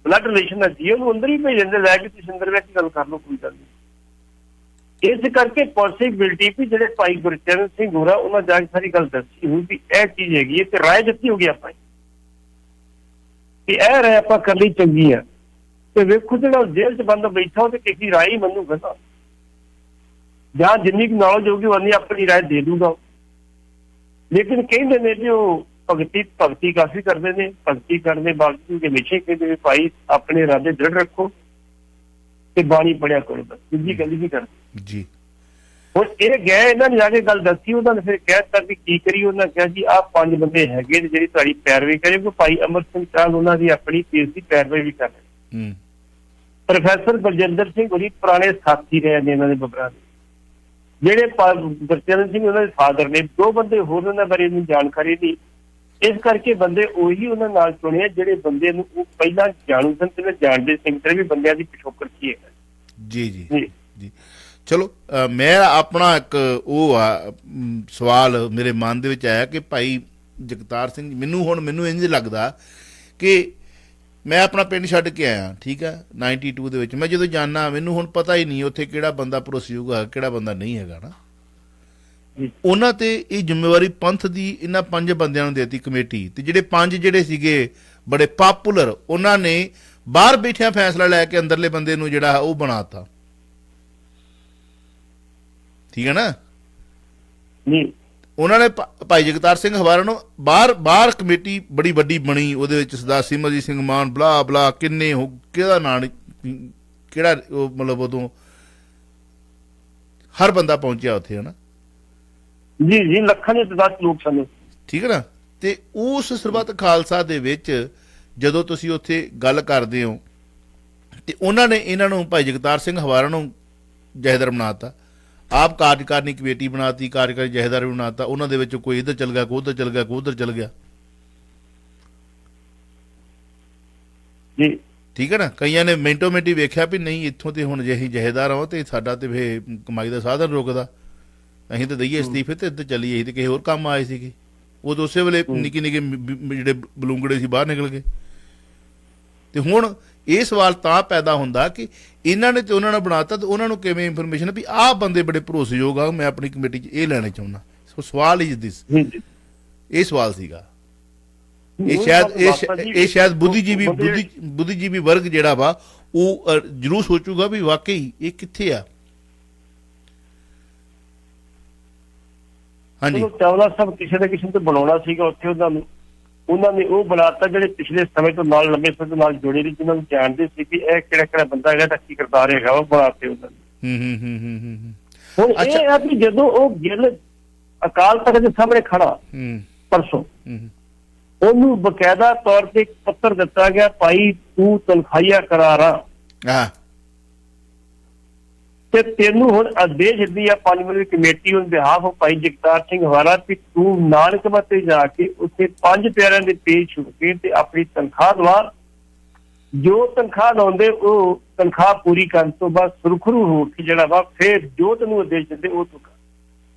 ਬਲੱਡ ਰਿਲੇਸ਼ਨ ਹੈ ਉਹਨੂੰ ਅੰਦਰ ਹੀ ਭੇਜ ਦਿੰਦੇ, ਲੈ ਕੇ ਤੁਸੀਂ ਅੰਦਰ ਬੈਠ ਕੇ ਗੱਲ ਕਰ ਲਓ, ਕੋਈ ਗੱਲ ਨਹੀਂ। ਇਸ ਕਰਕੇ ਪੋਸੀਬਿਲਿਟੀ ਵੀ ਜਿਹੜੇ ਭਾਈ ਗੁਰਚਰਨ ਸਿੰਘ ਹੋਰਾ ਉਹਨਾਂ ਜਾ ਕੇ ਸਾਰੀ ਗੱਲ ਦੱਸੀ ਹੋਈ ਵੀ ਇਹ ਚੀਜ਼ ਹੈਗੀ ਹੈ, ਤੇ ਰਾਏ ਦਿੱਤੀ ਹੋ ਗਈ ਆਪਾਂ ਕਿ ਇਹ ਰਾਏ ਆਪਾਂ ਕਰ ਲਈ ਚੰਗੀ ਆ। ਤੇ ਵੇਖੋ ਜਿਹੜਾ ਜੇਲ੍ਹ 'ਚ ਬੰਦਾ ਬੈਠਾ ਉਹ ਤੇ ਕਿਸੇ ਰਾਏ ਹੀ ਮੰਨੂਗਾ ਨਾ, ਜਾਂ ਜਿੰਨੀ ਕੁ ਨੌਲੇਜ ਹੋਊਗੀ ਉਨੀ ਆਪਣੀ ਰਾਏ ਦੇ ਦੂਗਾ। ਲੇਕਿਨ ਕਹਿੰਦੇ ਨੇ ਵੀ ਉਹ ਭਗਤੀ ਕਾਫੀ ਕਰਦੇ ਨੇ, ਭਗਤੀ ਕਰਨ ਦੇ ਬਾਵਜੂਦ ਹਮੇਸ਼ਾ ਕਹਿੰਦੇ ਵੀ ਭਾਈ ਆਪਣੇ ਇਰਾਦੇ ਦ੍ਰਿੜ ਰੱਖੋ ਤੇ ਬਾਣੀ ਪੜਿਆ ਕਰੋ, ਬਸ ਦੂਜੀ ਗੱਲ ਨਹੀਂ ਕਰਦੇ ਜੀ। ਹੁਣ ਇਹ ਗਏ, ਇਹਨਾਂ ਨੇ ਜਾ ਕੇ ਗੱਲ ਦੱਸੀ, ਉਹਨਾਂ ਨੇ ਫਿਰ ਕਹਿ ਦਿੱਤਾ ਵੀ ਕੀ ਕਰੀ। ਉਹਨਾਂ ਕਿਹਾ ਜੀ ਆਹ 5 ਬੰਦੇ ਹੈਗੇ ਜਿਹੜੀ ਤੁਹਾਡੀ ਪੈਰਵੀ ਕਰੇ, ਕੋਈ ਭਾਈ ਅਮਰ ਸਿੰਘ ਚਾਲ ਉਹਨਾਂ ਦੀ ਆਪਣੀ ਕੇਸ ਦੀ ਪੈਰਵੀ ਵੀ ਕਰ ਰਹੇ। ਪ੍ਰੋਫੈਸਰ ਬਲਜਿੰਦਰ ਸਿੰਘ ਹੋਰੀ ਪੁਰਾਣੇ ਸਾਥੀ ਰਹੇ ਨੇ ਇਹਨਾਂ ਦੇ ਬੱਬਰਾਂ ਦੇ, ਜਿਹੜੇ ਗੁਰਚਰਨ ਸਿੰਘ ਉਹਨਾਂ ਦੇ ਫਾਦਰ ਨੇ। 2 ਬੰਦੇ ਹੋਰ ਉਹਨਾਂ ਬਾਰੇ ਇਹਨੂੰ ਜਾਣਕਾਰੀ ਨਹੀਂ, ਇਸ ਕਰਕੇ ਬੰਦੇ ਉਹੀ ਉਹਨਾਂ ਨਾਲ ਚੁਣੇ ਜਿਹੜੇ ਬੰਦੇ ਨੂੰ ਉਹ ਪਹਿਲਾਂ ਜਾਣੂ ਸਨ ਤੇ ਜਾਣਦੇ ਸਿੰਘ ਤੇ ਵੀ ਬੰਦਿਆਂ ਦੀ ਪਿਛੋਕੜ ਕੀ ਹੈ। ਜੀ ਜੀ ਜੀ ਚਲੋ, ਮੈਂ ਆਪਣਾ ਇੱਕ ਉਹ ਸਵਾਲ ਮੇਰੇ ਮਨ ਦੇ ਵਿੱਚ ਆਇਆ ਕਿ ਭਾਈ ਜਗਤਾਰ ਸਿੰਘ, ਮੈਨੂੰ ਇੰਝ ਲੱਗਦਾ ਕਿ ਮੈਂ ਆਪਣਾ ਪਿੰਡ ਛੱਡ ਕੇ ਆਇਆ, ਠੀਕ ਹੈ, 92 ਦੇ ਵਿੱਚ। ਮੈਂ ਜਦੋਂ ਜਾਣਾ ਮੈਨੂੰ ਹੁਣ ਪਤਾ ਹੀ ਨਹੀਂ ਉੱਥੇ ਕਿਹੜਾ ਬੰਦਾ ਭਰੋਸੇਯੋਗ ਹੈ, ਕਿਹੜਾ ਬੰਦਾ ਨਹੀਂ ਹੈਗਾ ਨਾ। ਉਹਨਾਂ ਤੇ ਇਹ ਜ਼ਿੰਮੇਵਾਰੀ ਪੰਥ ਦੀ ਇਹਨਾਂ 5 ਬੰਦਿਆਂ ਨੂੰ ਦੇਤੀ ਕਮੇਟੀ, ਤੇ ਜਿਹੜੇ 5 ਜਿਹੜੇ ਸੀਗੇ ਬੜੇ ਪਾਪੂਲਰ, ਉਹਨਾਂ ਨੇ ਬਾਹਰ ਬੈਠਿਆ ਫੈਸਲਾ ਲੈ ਕੇ ਅੰਦਰਲੇ ਬੰਦੇ ਨੂੰ ਜਿਹੜਾ ਉਹ ਬਣਾਤਾ, ਠੀਕ ਹੈ ਨਾ। ਉਹਨਾਂ ਨੇ ਭਾਈ ਜਗਤਾਰ ਸਿੰਘ ਹਵਾਰਾ ਨੂੰ ਬਾਹਰ ਕਮੇਟੀ ਬੜੀ ਵੱਡੀ ਬਣੀ, ਉਹਦੇ ਵਿੱਚ ਸਰਦਾਰ ਸਿਮਰਜੀਤ ਸਿੰਘ ਮਾਨ ਬਲਾ ਬਲਾ ਕਿੰਨੇ ਕਿਹਦਾ ਨਾਂ ਕਿਹੜਾ ਉਹ ਮਤਲਬ ਉਦੋਂ ਹਰ ਬੰਦਾ ਪਹੁੰਚਿਆ ਉੱਥੇ, ਹੈ ਨਾ ਜੀ ਲੱਖਾਂ ਦੇ 10 ਲੋਕ ਸਨ, ਠੀਕ ਹੈ ਨਾ। ਤੇ ਉਸ ਸਰਬੱਤ ਖਾਲਸਾ ਦੇ ਵਿੱਚ ਜਦੋਂ ਤੁਸੀਂ ਉੱਥੇ ਗੱਲ ਕਰਦੇ ਹੋ ਤੇ ਉਹਨਾਂ ਨੇ ਇਹਨਾਂ ਨੂੰ ਭਾਈ ਜਗਤਾਰ ਸਿੰਘ ਹਵਾਰਾ ਨੂੰ ਜਥੇਦਾਰ ਬਣਾਤਾ, ਆਪ ਕਾਰਜਕਾਰਨੀ ਕਮੇਟੀ ਬਣਾਤੀ, ਕਾਰਜਕਾਰੀ ਜਥੇਦਾਰ ਵੀ ਬਣਾਤਾ। ਉਹਨਾਂ ਦੇ ਵਿੱਚ ਕੋਈ ਇੱਧਰ ਚਲ ਗਿਆ, ਕੋਈ ਉੱਧਰ ਚਲ ਗਿਆ, ਕੋਈ ਉੱਧਰ ਚਲ ਗਿਆ, ਜੀ ਠੀਕ ਹੈ ਨਾ। ਕਈਆਂ ਨੇ ਮਿੰਟੋ ਮਿੰਟੀ ਵੇਖਿਆ ਵੀ ਨਹੀਂ ਇੱਥੋਂ ਤੇ ਹੁਣ ਜੇ ਅਸੀਂ ਜਥੇਦਾਰ ਆਓ ਤੇ ਸਾਡਾ ਤੇ ਫੇ ਕਮਾਈ ਦਾ ਸਾਧਨ ਰੁਕਦਾ, ਅਸੀਂ ਤਾਂ ਦਈਏ ਅਸਤੀਫੇ ਤੇ ਇੱਧਰ ਚੱਲੀਏ, ਅਸੀਂ ਤੇ ਕਿਸੇ ਹੋਰ ਕੰਮ ਆਏ ਸੀਗੇ। ਉਦੋਂ ਉਸੇ ਵੇਲੇ ਨਿੱਕੇ ਜਿਹੜੇ ਬਲੂੰਗੜੇ ਸੀ ਬਾਹਰ ਨਿਕਲ ਗਏ। ਤੇ ਹੁਣ ਇਹ ਸਵਾਲ ਤਾਂ ਪੈਦਾ ਹੁੰਦਾ ਕਿ ਇਹਨਾਂ ਨੇ ਤੇ ਉਹਨਾਂ ਨੇ ਬਣਾਤਾ, ਤੇ ਉਹਨਾਂ ਨੂੰ ਕਿਵੇਂ ਇਨਫੋਰਮੇਸ਼ਨ ਵੀ ਆਹ ਬੰਦੇ ਬੜੇ ਭਰੋਸੇਯੋਗ ਆ, ਮੈਂ ਆਪਣੀ ਕਮੇਟੀ 'ਚ ਇਹ ਲੈਣੇ ਚਾਹੁੰਦਾ। ਸੋ ਸਵਾਲ ਇਹ ਸਵਾਲ ਸੀਗਾ। ਇਹ ਸ਼ਾਇਦ ਬੁੱਧੀਜੀਵੀ ਵਰਗ ਜਿਹੜਾ ਵਾ ਉਹ ਜ਼ਰੂਰ ਸੋਚੂਗਾ ਵੀ ਵਾਕਈ ਇਹ ਕਿੱਥੇ ਆ। ਹਾਂਜੀ, ਚਾਵਲਾ ਸਾਹਿਬ ਕਿਸੇ ਨਾ ਕਿਸੇ ਤੋਂ ਬਣਾਉਣਾ ਸੀਗਾ ਉੱਥੇ, ਉਹਨਾਂ ਨੇ ਉਹ ਬਣਾਤਾ ਜਿਹੜੇ ਪਿਛਲੇ ਸਮੇਂ ਤੋਂ ਨਾਲ ਲੰਬੇ ਸਮੇਂ ਤੋਂ ਨਾਲ ਜੁੜੇ ਨੇ, ਜਿਹਨਾਂ ਨੂੰ ਜਾਣਦੇ ਸੀ ਕਿ ਇਹ ਕਿਹੜਾ ਬੰਦਾ ਹੈਗਾ ਤਾਂ ਕੀ ਕਰਤਾਰ ਹੈਗਾ, ਉਹ ਬਣਾਤੇ ਉਹਨਾਂ ਨੇ। ਹੁਣ ਇਹ ਆ ਵੀ ਜਦੋਂ ਉਹ ਗਿੱਲ ਅਕਾਲ ਤਖਤ ਦੇ ਸਾਹਮਣੇ ਖੜਾ ਪਰਸੋਂ, ਉਹਨੂੰ ਬਕਾਇਦਾ ਤੌਰ ਤੇ ਇੱਕ ਪੱਤਰ ਦਿੱਤਾ ਗਿਆ, ਭਾਈ ਤੂੰ ਤਨਖਾਹੀਆ ਕਰਾਰਾਂ ਤੇ ਤੈਨੂੰ ਹੁਣ ਆਦੇਸ਼ ਦਿੱਤੀ ਆ 5 memory committee on behalf of Bhai Jagtar Singh Hawara ਕਿ ਤੂੰ ਨਾਨਕਮਤੇ ਜਾ ਕੇ ਉੱਥੇ 5 ਪਿਆਰਿਆਂ ਦੇ ਪੇਸ਼ ਹੋ ਕੇ ਤੇ ਆਪਣੀ ਤਨਖਾਹ ਦਵਾ ਜੋ ਤਨਖਾਹ ਲਾਉਂਦੇ ਉਹ ਤਨਖਾਹ ਪੂਰੀ ਕਰਨ ਤੋਂ ਬਾਅਦ ਸੁਰਖਰੂ ਹੋ ਕੇ ਜਿਹੜਾ ਵਾ ਫਿਰ ਜੋ ਤੈਨੂੰ ਉਦੇਸ਼ ਦਿੰਦੇ ਉਹ ਤੂੰ ਕਰ।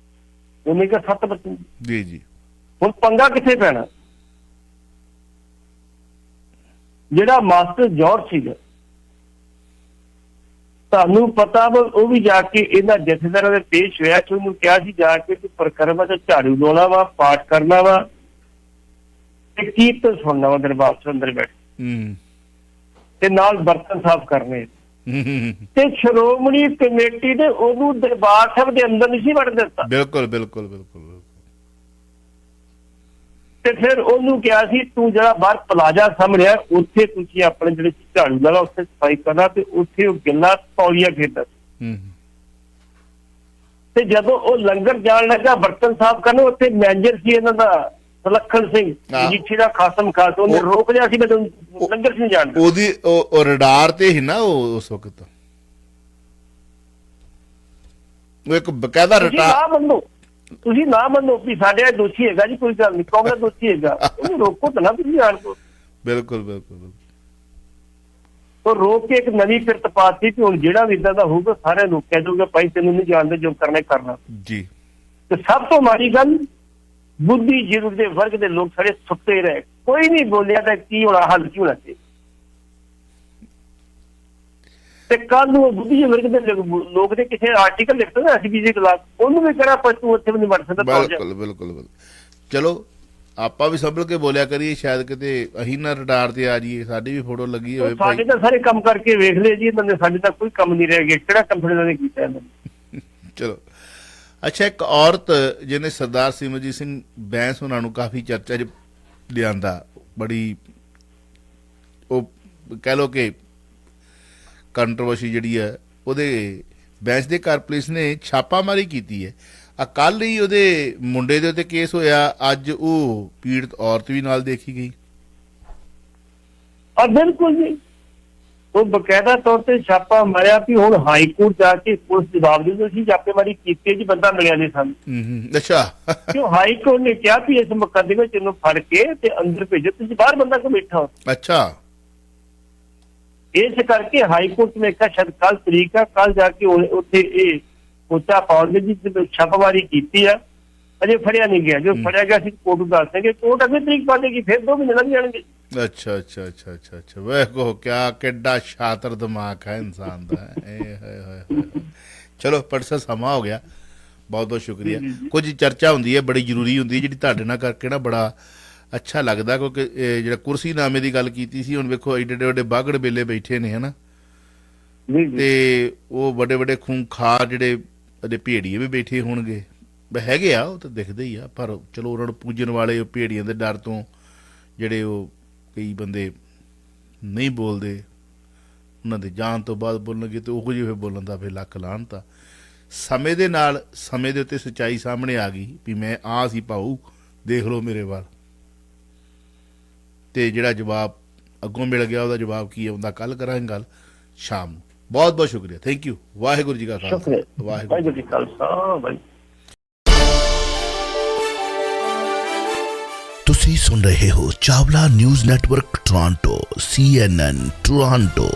ਉਹਨੇ ਕਿਹਾ 7 ਬੱਚੇ ਜੀ ਜੀ। ਹੁਣ ਪੰਗਾ ਕਿੱਥੇ ਪੈਣਾ? ਜਿਹੜਾ ਮਾਸਟਰ ਜੌਰਜ ਸੀਗਾ, ਤੁਹਾਨੂੰ ਪਤਾ ਵਾ, ਉਹ ਵੀ ਜਾ ਕੇ ਇਹਨਾਂ ਜਥੇਦਾਰਾਂ ਦੇ ਪੇਸ਼ ਹੋਇਆ ਕਿ ਉਹਨੂੰ ਕਿਹਾ ਸੀ ਜਾ ਕੇ ਤੂੰ ਪਰਿਕਰਮਾ ਤੇ ਝਾੜੂ ਲਾਉਣਾ ਵਾ, ਪਾਠ ਕਰਨਾ ਵਾ ਤੇ ਕੀਰਤਨ ਸੁਣਨਾ ਵਾ ਦਰਬਾਰ ਸਾਹਿਬ ਅੰਦਰ ਬੈਠ ਤੇ ਨਾਲ ਬਰਤਨ ਸਾਫ਼ ਕਰਨੇ। ਤੇ ਸ਼੍ਰੋਮਣੀ ਕਮੇਟੀ ਨੇ ਉਹਨੂੰ ਦਰਬਾਰ ਸਾਹਿਬ ਦੇ ਅੰਦਰ ਨਹੀਂ ਸੀ ਵੜਨ ਦਿੱਤਾ। ਬਿਲਕੁਲ ਬਿਲਕੁਲ ਬਿਲਕੁਲ। ਤੇ ਫਿਰ ਉਹਨੂੰ ਕਿਹਾ ਸੀ ਤੂੰ ਜਿਹੜਾ ਬਾਹਰ ਪਲਾਜ਼ਾ ਸਾਹਮਣੇ ਆ ਉੱਥੇ ਤੁਸੀਂ ਆਪਣੇ ਜਿਹੜੇ ਝਾੜੂ ਲਾ ਉੱਥੇ ਸਫਾਈ ਕਰਨਾ, ਤੇ ਉੱਥੇ ਉਹ ਗਿੱਲਾ ਤੌਲੀਆ ਖੇਡਦਾ। ਤੇ ਜਦੋਂ ਉਹ ਲੰਗਰ ਜਾਣ ਲੱਗਾ ਬਰਤਨ ਸਾਫ਼ ਕਰਨ, ਉੱਥੇ ਮੈਨੇਜਰ ਸੀ ਇਹਨਾਂ ਦਾ ਸੁਲੱਖਣ ਸਿੰਘ ਜਿੱਥੇ ਦਾ ਖਾਸਮ ਖਾਸ, ਉਹਨੇ ਰੋਕ ਲਿਆ ਸੀ ਮੈਨੂੰ ਲੰਗਰ ਨਹੀਂ ਜਾਣ। ਉਹਦੀ ਉਹ ਰਡਾਰ ਤੇ ਹੀ ਨਾ ਉਹ ਉਸ ਵਕਤ ਉਹ ਇੱਕ ਬਕਾਇਦਾ ਤੁਸੀਂ ਨਾ ਮੰਨੋ ਵੀ ਸਾਡੇ ਦੋਸ਼ੀ ਹੈਗਾ ਜੀ, ਕੋਈ ਗੱਲ ਨਹੀਂ, ਕਾਂਗਰਸ ਦੋਸ਼ੀ ਹੈਗਾ, ਉਹਨੂੰ ਰੋਕੋ ਤਾਂ ਨਾ ਤੁਸੀਂ ਆਣ ਕੋ। ਬਿਲਕੁਲ ਬਿਲਕੁਲ। ਉਹ ਰੋਕ ਕੇ ਇੱਕ ਨਵੀਂ ਫਿਰਤ ਪਾਤੀ ਕਿ ਹੁਣ ਜਿਹੜਾ ਵੀ ਇਦਾਂ ਦਾ ਹੋਊਗਾ ਸਾਰਿਆਂ ਨੂੰ ਕਹਿ ਦਊਗਾ ਭਾਈ ਤੈਨੂੰ ਨਹੀਂ ਜਾਣਦੇ, ਜੋ ਕਰਨਾ ਕਰਨਾ ਜੀ। ਤੇ ਸਭ ਤੋਂ ਮਾੜੀ ਗੱਲ, ਬੁੱਧੀਜੀਵੀ ਦੇ ਵਰਗ ਦੇ ਲੋਕ ਸਾਰੇ ਸੁੱਤੇ ਰਹੇ, ਕੋਈ ਨਹੀਂ ਬੋਲਿਆ ਤਾਂ ਕੀ ਹੋਣਾ, ਹੱਲ ਕੀ ਹੋਣਾ ਚਾਹੀਦਾ। ਤੇ ਕੱਲ ਨੂੰ ਬੁੱਧੀਜੀਵੀ ਵਰਗ ਦੇ ਲੋਕ ਦੇ ਕਿਸੇ ਆਰਟੀਕਲ ਲਿਖਦੇ ਨਾ ਅਸੀਂ ਦੇ ਖਿਲਾਫ, ਉਹਨੂੰ ਵੀ ਕਹਿਣਾ ਪਰ ਤੂੰ ਉੱਥੇ ਵੀ ਨਹੀਂ ਵੜ ਸਕਦਾ। ਬਿਲਕੁਲ ਬਿਲਕੁਲ। ਚਲੋ ਆਪਾਂ ਵੀ ਸੰਭਲ ਕੇ ਬੋਲਿਆ ਕਰੀਏ, ਸ਼ਾਇਦ ਕਿਤੇ ਅਸੀਂ ਨਾ ਰਡਾਰ ਤੇ ਆ ਜਾਈਏ, ਸਾਡੀ ਵੀ ਫੋਟੋ ਲੱਗੀ ਹੋਵੇ। ਸਾਡੇ ਤਾਂ ਸਾਰੇ ਕੰਮ ਕਰਕੇ ਵੇਖ ਲਏ ਜੀ ਇਹਨਾਂ ਨੇ, ਸਾਡੇ ਤਾਂ ਕੋਈ ਕੰਮ ਨਹੀਂ ਰਹਿ ਗਿਆ, ਕਿਹੜਾ ਕੰਮ ਇਹਨਾਂ ਨੇ ਕੀਤਾ ਇਹਨਾਂ ਨੇ। ਚਲੋ ਅੱਛਾ, ਇੱਕ ਔਰਤ ਜਿਹਨੇ ਸਰਦਾਰ ਸਿਮਰਜੀਤ ਸਿੰਘ ਬੈਂਸ ਉਹਨਾਂ ਨੂੰ ਕਾਫੀ ਚਰਚਾ 'ਚ ਲਿਆਂਦਾ, ਬੜੀ ਉਹ ਕਹਿ ਲਓ ਕਿ ਕੰਟਰੋਵਰਸੀ ਜਿਹੜੀ ਹੈ, ਉਹਦੇ ਬੈਂਸ ਦੇ ਘਰ ਪੁਲਿਸ ਨੇ ਛਾਪਾਮਾਰੀ ਕੀਤੀ ਹੈ। ਕੱਲ ਹੀ ਉਹਦੇ ਮੁੰਡੇ ਦੇ ਉੱਤੇ ਕੇਸ ਹੋਇਆ, ਅੱਜ ਉਹ ਪੀੜਤ ਔਰਤ ਵੀ ਨਾਲ ਦੇਖੀ ਗਈ। ਬਿਲਕੁਲ ਜੀ, ਉਹ ਬਕਾਇਦਾ ਤੌਰ ਤੇ ਛਾਪਾ ਮਾਰਿਆ ਵੀ ਹੁਣ ਹਾਈ ਕੋਰਟ ਜਾ ਕੇ ਪੁਲਿਸ ਜਵਾਬ ਦੇ ਦੋ ਸੀ ਛਾਪੇਮਾਰੀ ਕੀਤੀ ਜੀ, ਬੰਦਾ ਮਿਲਿਆ ਨਹੀਂ ਸਾਨੂੰ। ਅੱਛਾ। ਕਿਉਂ ਹਾਈ ਕੋਰਟ ਨੇ ਕਿਹਾ ਵੀ ਇਸ ਮੁਕੱਦਮੇ ਵਿੱਚ ਇਹਨੂੰ ਫੜ ਕੇ ਤੇ ਅੰਦਰ ਭੇਜੋ, ਤੁਸੀਂ ਬਾਹਰ ਬੰਦਾ ਕੋ ਬੈਠਾ ਹੋ। ਅੱਛਾ। ਇਸ ਕਰਕੇ ਹਾਈ ਕੋਰਟ ਨੇ ਕਿਹਾ ਸ਼ਾਇਦ ਕੱਲ ਤਰੀਕ ਆ, ਕੱਲ ਜਾ ਕੇ ਉੱਥੇ ਇਹ ਪੋਚਾ ਪਾਉਣਗੇ ਜੀ, ਛਾਪਾਮਾਰੀ ਕੀਤੀ ਆ, ਅਜੇ ਫੜਿਆ ਨਹੀਂ ਗਿਆ। ਜੋ ਫੜਿਆ ਗਿਆ ਸੀ ਕੋਰਟ ਨੂੰ ਦੱਸ ਦੇਣਗੇ, ਕੋਰਟ ਅਗਲੀ ਤਰੀਕ ਪਾ ਦੇਗੀ, ਫਿਰ 2 ਮਹੀਨੇ ਲੱਗ ਜਾਣਗੇ। ਅੱਛਾ ਅੱਛਾ ਅੱਛਾ ਅੱਛਾ ਅੱਛਾ। ਵੇਖੋ ਕਿਆ ਕਿੱਡਾ ਸ਼ਾਤਰ ਦਿਮਾਗ ਹੈ ਇਨਸਾਨ ਦਾ। ਚਲੋ ਪਰਸਾ ਸਮਾਂ ਹੋ ਗਿਆ, ਬਹੁਤ ਬਹੁਤ ਸ਼ੁਕਰੀਆ। ਕੁਝ ਚਰਚਾ ਹੁੰਦੀ ਹੈ ਬੜੀ ਜ਼ਰੂਰੀ ਹੁੰਦੀ ਹੈ, ਜਿਹੜੀ ਤੁਹਾਡੇ ਨਾਲ ਕਰਕੇ ਨਾ ਬੜਾ ਅੱਛਾ ਲੱਗਦਾ, ਕਿਉਂਕਿ ਜਿਹੜਾ ਕੁਰਸੀਨਾਮੇ ਦੀ ਗੱਲ ਕੀਤੀ ਸੀ, ਹੁਣ ਵੇਖੋ ਏਡੇ ਏਡੇ ਵੱਡੇ ਬਾਗੜ ਬੇਲੇ ਬੈਠੇ ਨੇ ਹਨਾ, ਤੇ ਉਹ ਵੱਡੇ ਵੱਡੇ ਖੂੰਖਾਰ ਜਿਹੜੇ ਉਹਦੇ ਭੇੜੀਏ ਵੀ ਬੈਠੇ ਹੋਣਗੇ, ਹੈਗੇ ਆ, ਉਹ ਤਾਂ ਦਿਖਦੇ ਹੀ ਆ, ਪਰ ਚਲੋ ਉਹਨਾਂ ਨੂੰ ਪੂਜਣ ਵਾਲੇ ਉਹ ਭੇੜੀਆਂ ਦੇ ਡਰ ਤੋਂ ਜਿਹੜੇ ਉਹ ਕਈ ਬੰਦੇ ਨਹੀਂ ਬੋਲਦੇ, ਉਹਨਾਂ ਦੇ ਜਾਣ ਤੋਂ ਬਾਅਦ ਬੋਲਣਗੇ ਤੇ ਉਹੋ ਜਿਹੇ ਬੋਲਣ ਦਾ ਫਿਰ ਲੱਖ ਲਾਹਨਤ। ਸਮੇਂ ਦੇ ਨਾਲ ਸਮੇਂ ਦੇ ਉੱਤੇ ਸੱਚਾਈ ਸਾਹਮਣੇ ਆ ਗਈ ਵੀ ਮੈਂ ਆ ਸੀ ਭਾਊ, ਦੇਖ ਲਓ ਮੇਰੇ ਵੱਲ, ਤੇ ਜਿਹੜਾ ਜਵਾਬ ਅੱਗੋਂ ਮਿਲ ਗਿਆ ਉਹਦਾ ਜਵਾਬ ਕੀ ਆਉਂਦਾ ਕੱਲ ਕਰਾਂਗੇ ਗੱਲ ਸ਼ਾਮ ਨੂੰ। ਬਹੁਤ ਬਹੁਤ ਸ਼ੁਕਰੀਆ, ਥੈਂਕ ਯੂ। ਵਾਹਿਗੁਰੂ ਜੀ ਕਾ ਖਾਲਸਾ, ਵਾਹਿਗੁਰੂ ਜੀ ਕਾ ਖਾਲਸਾ। ਤੁਸੀਂ ਸੁਣ ਰਹੇ ਹੋ Chawla news network Toronto, CNN Toronto.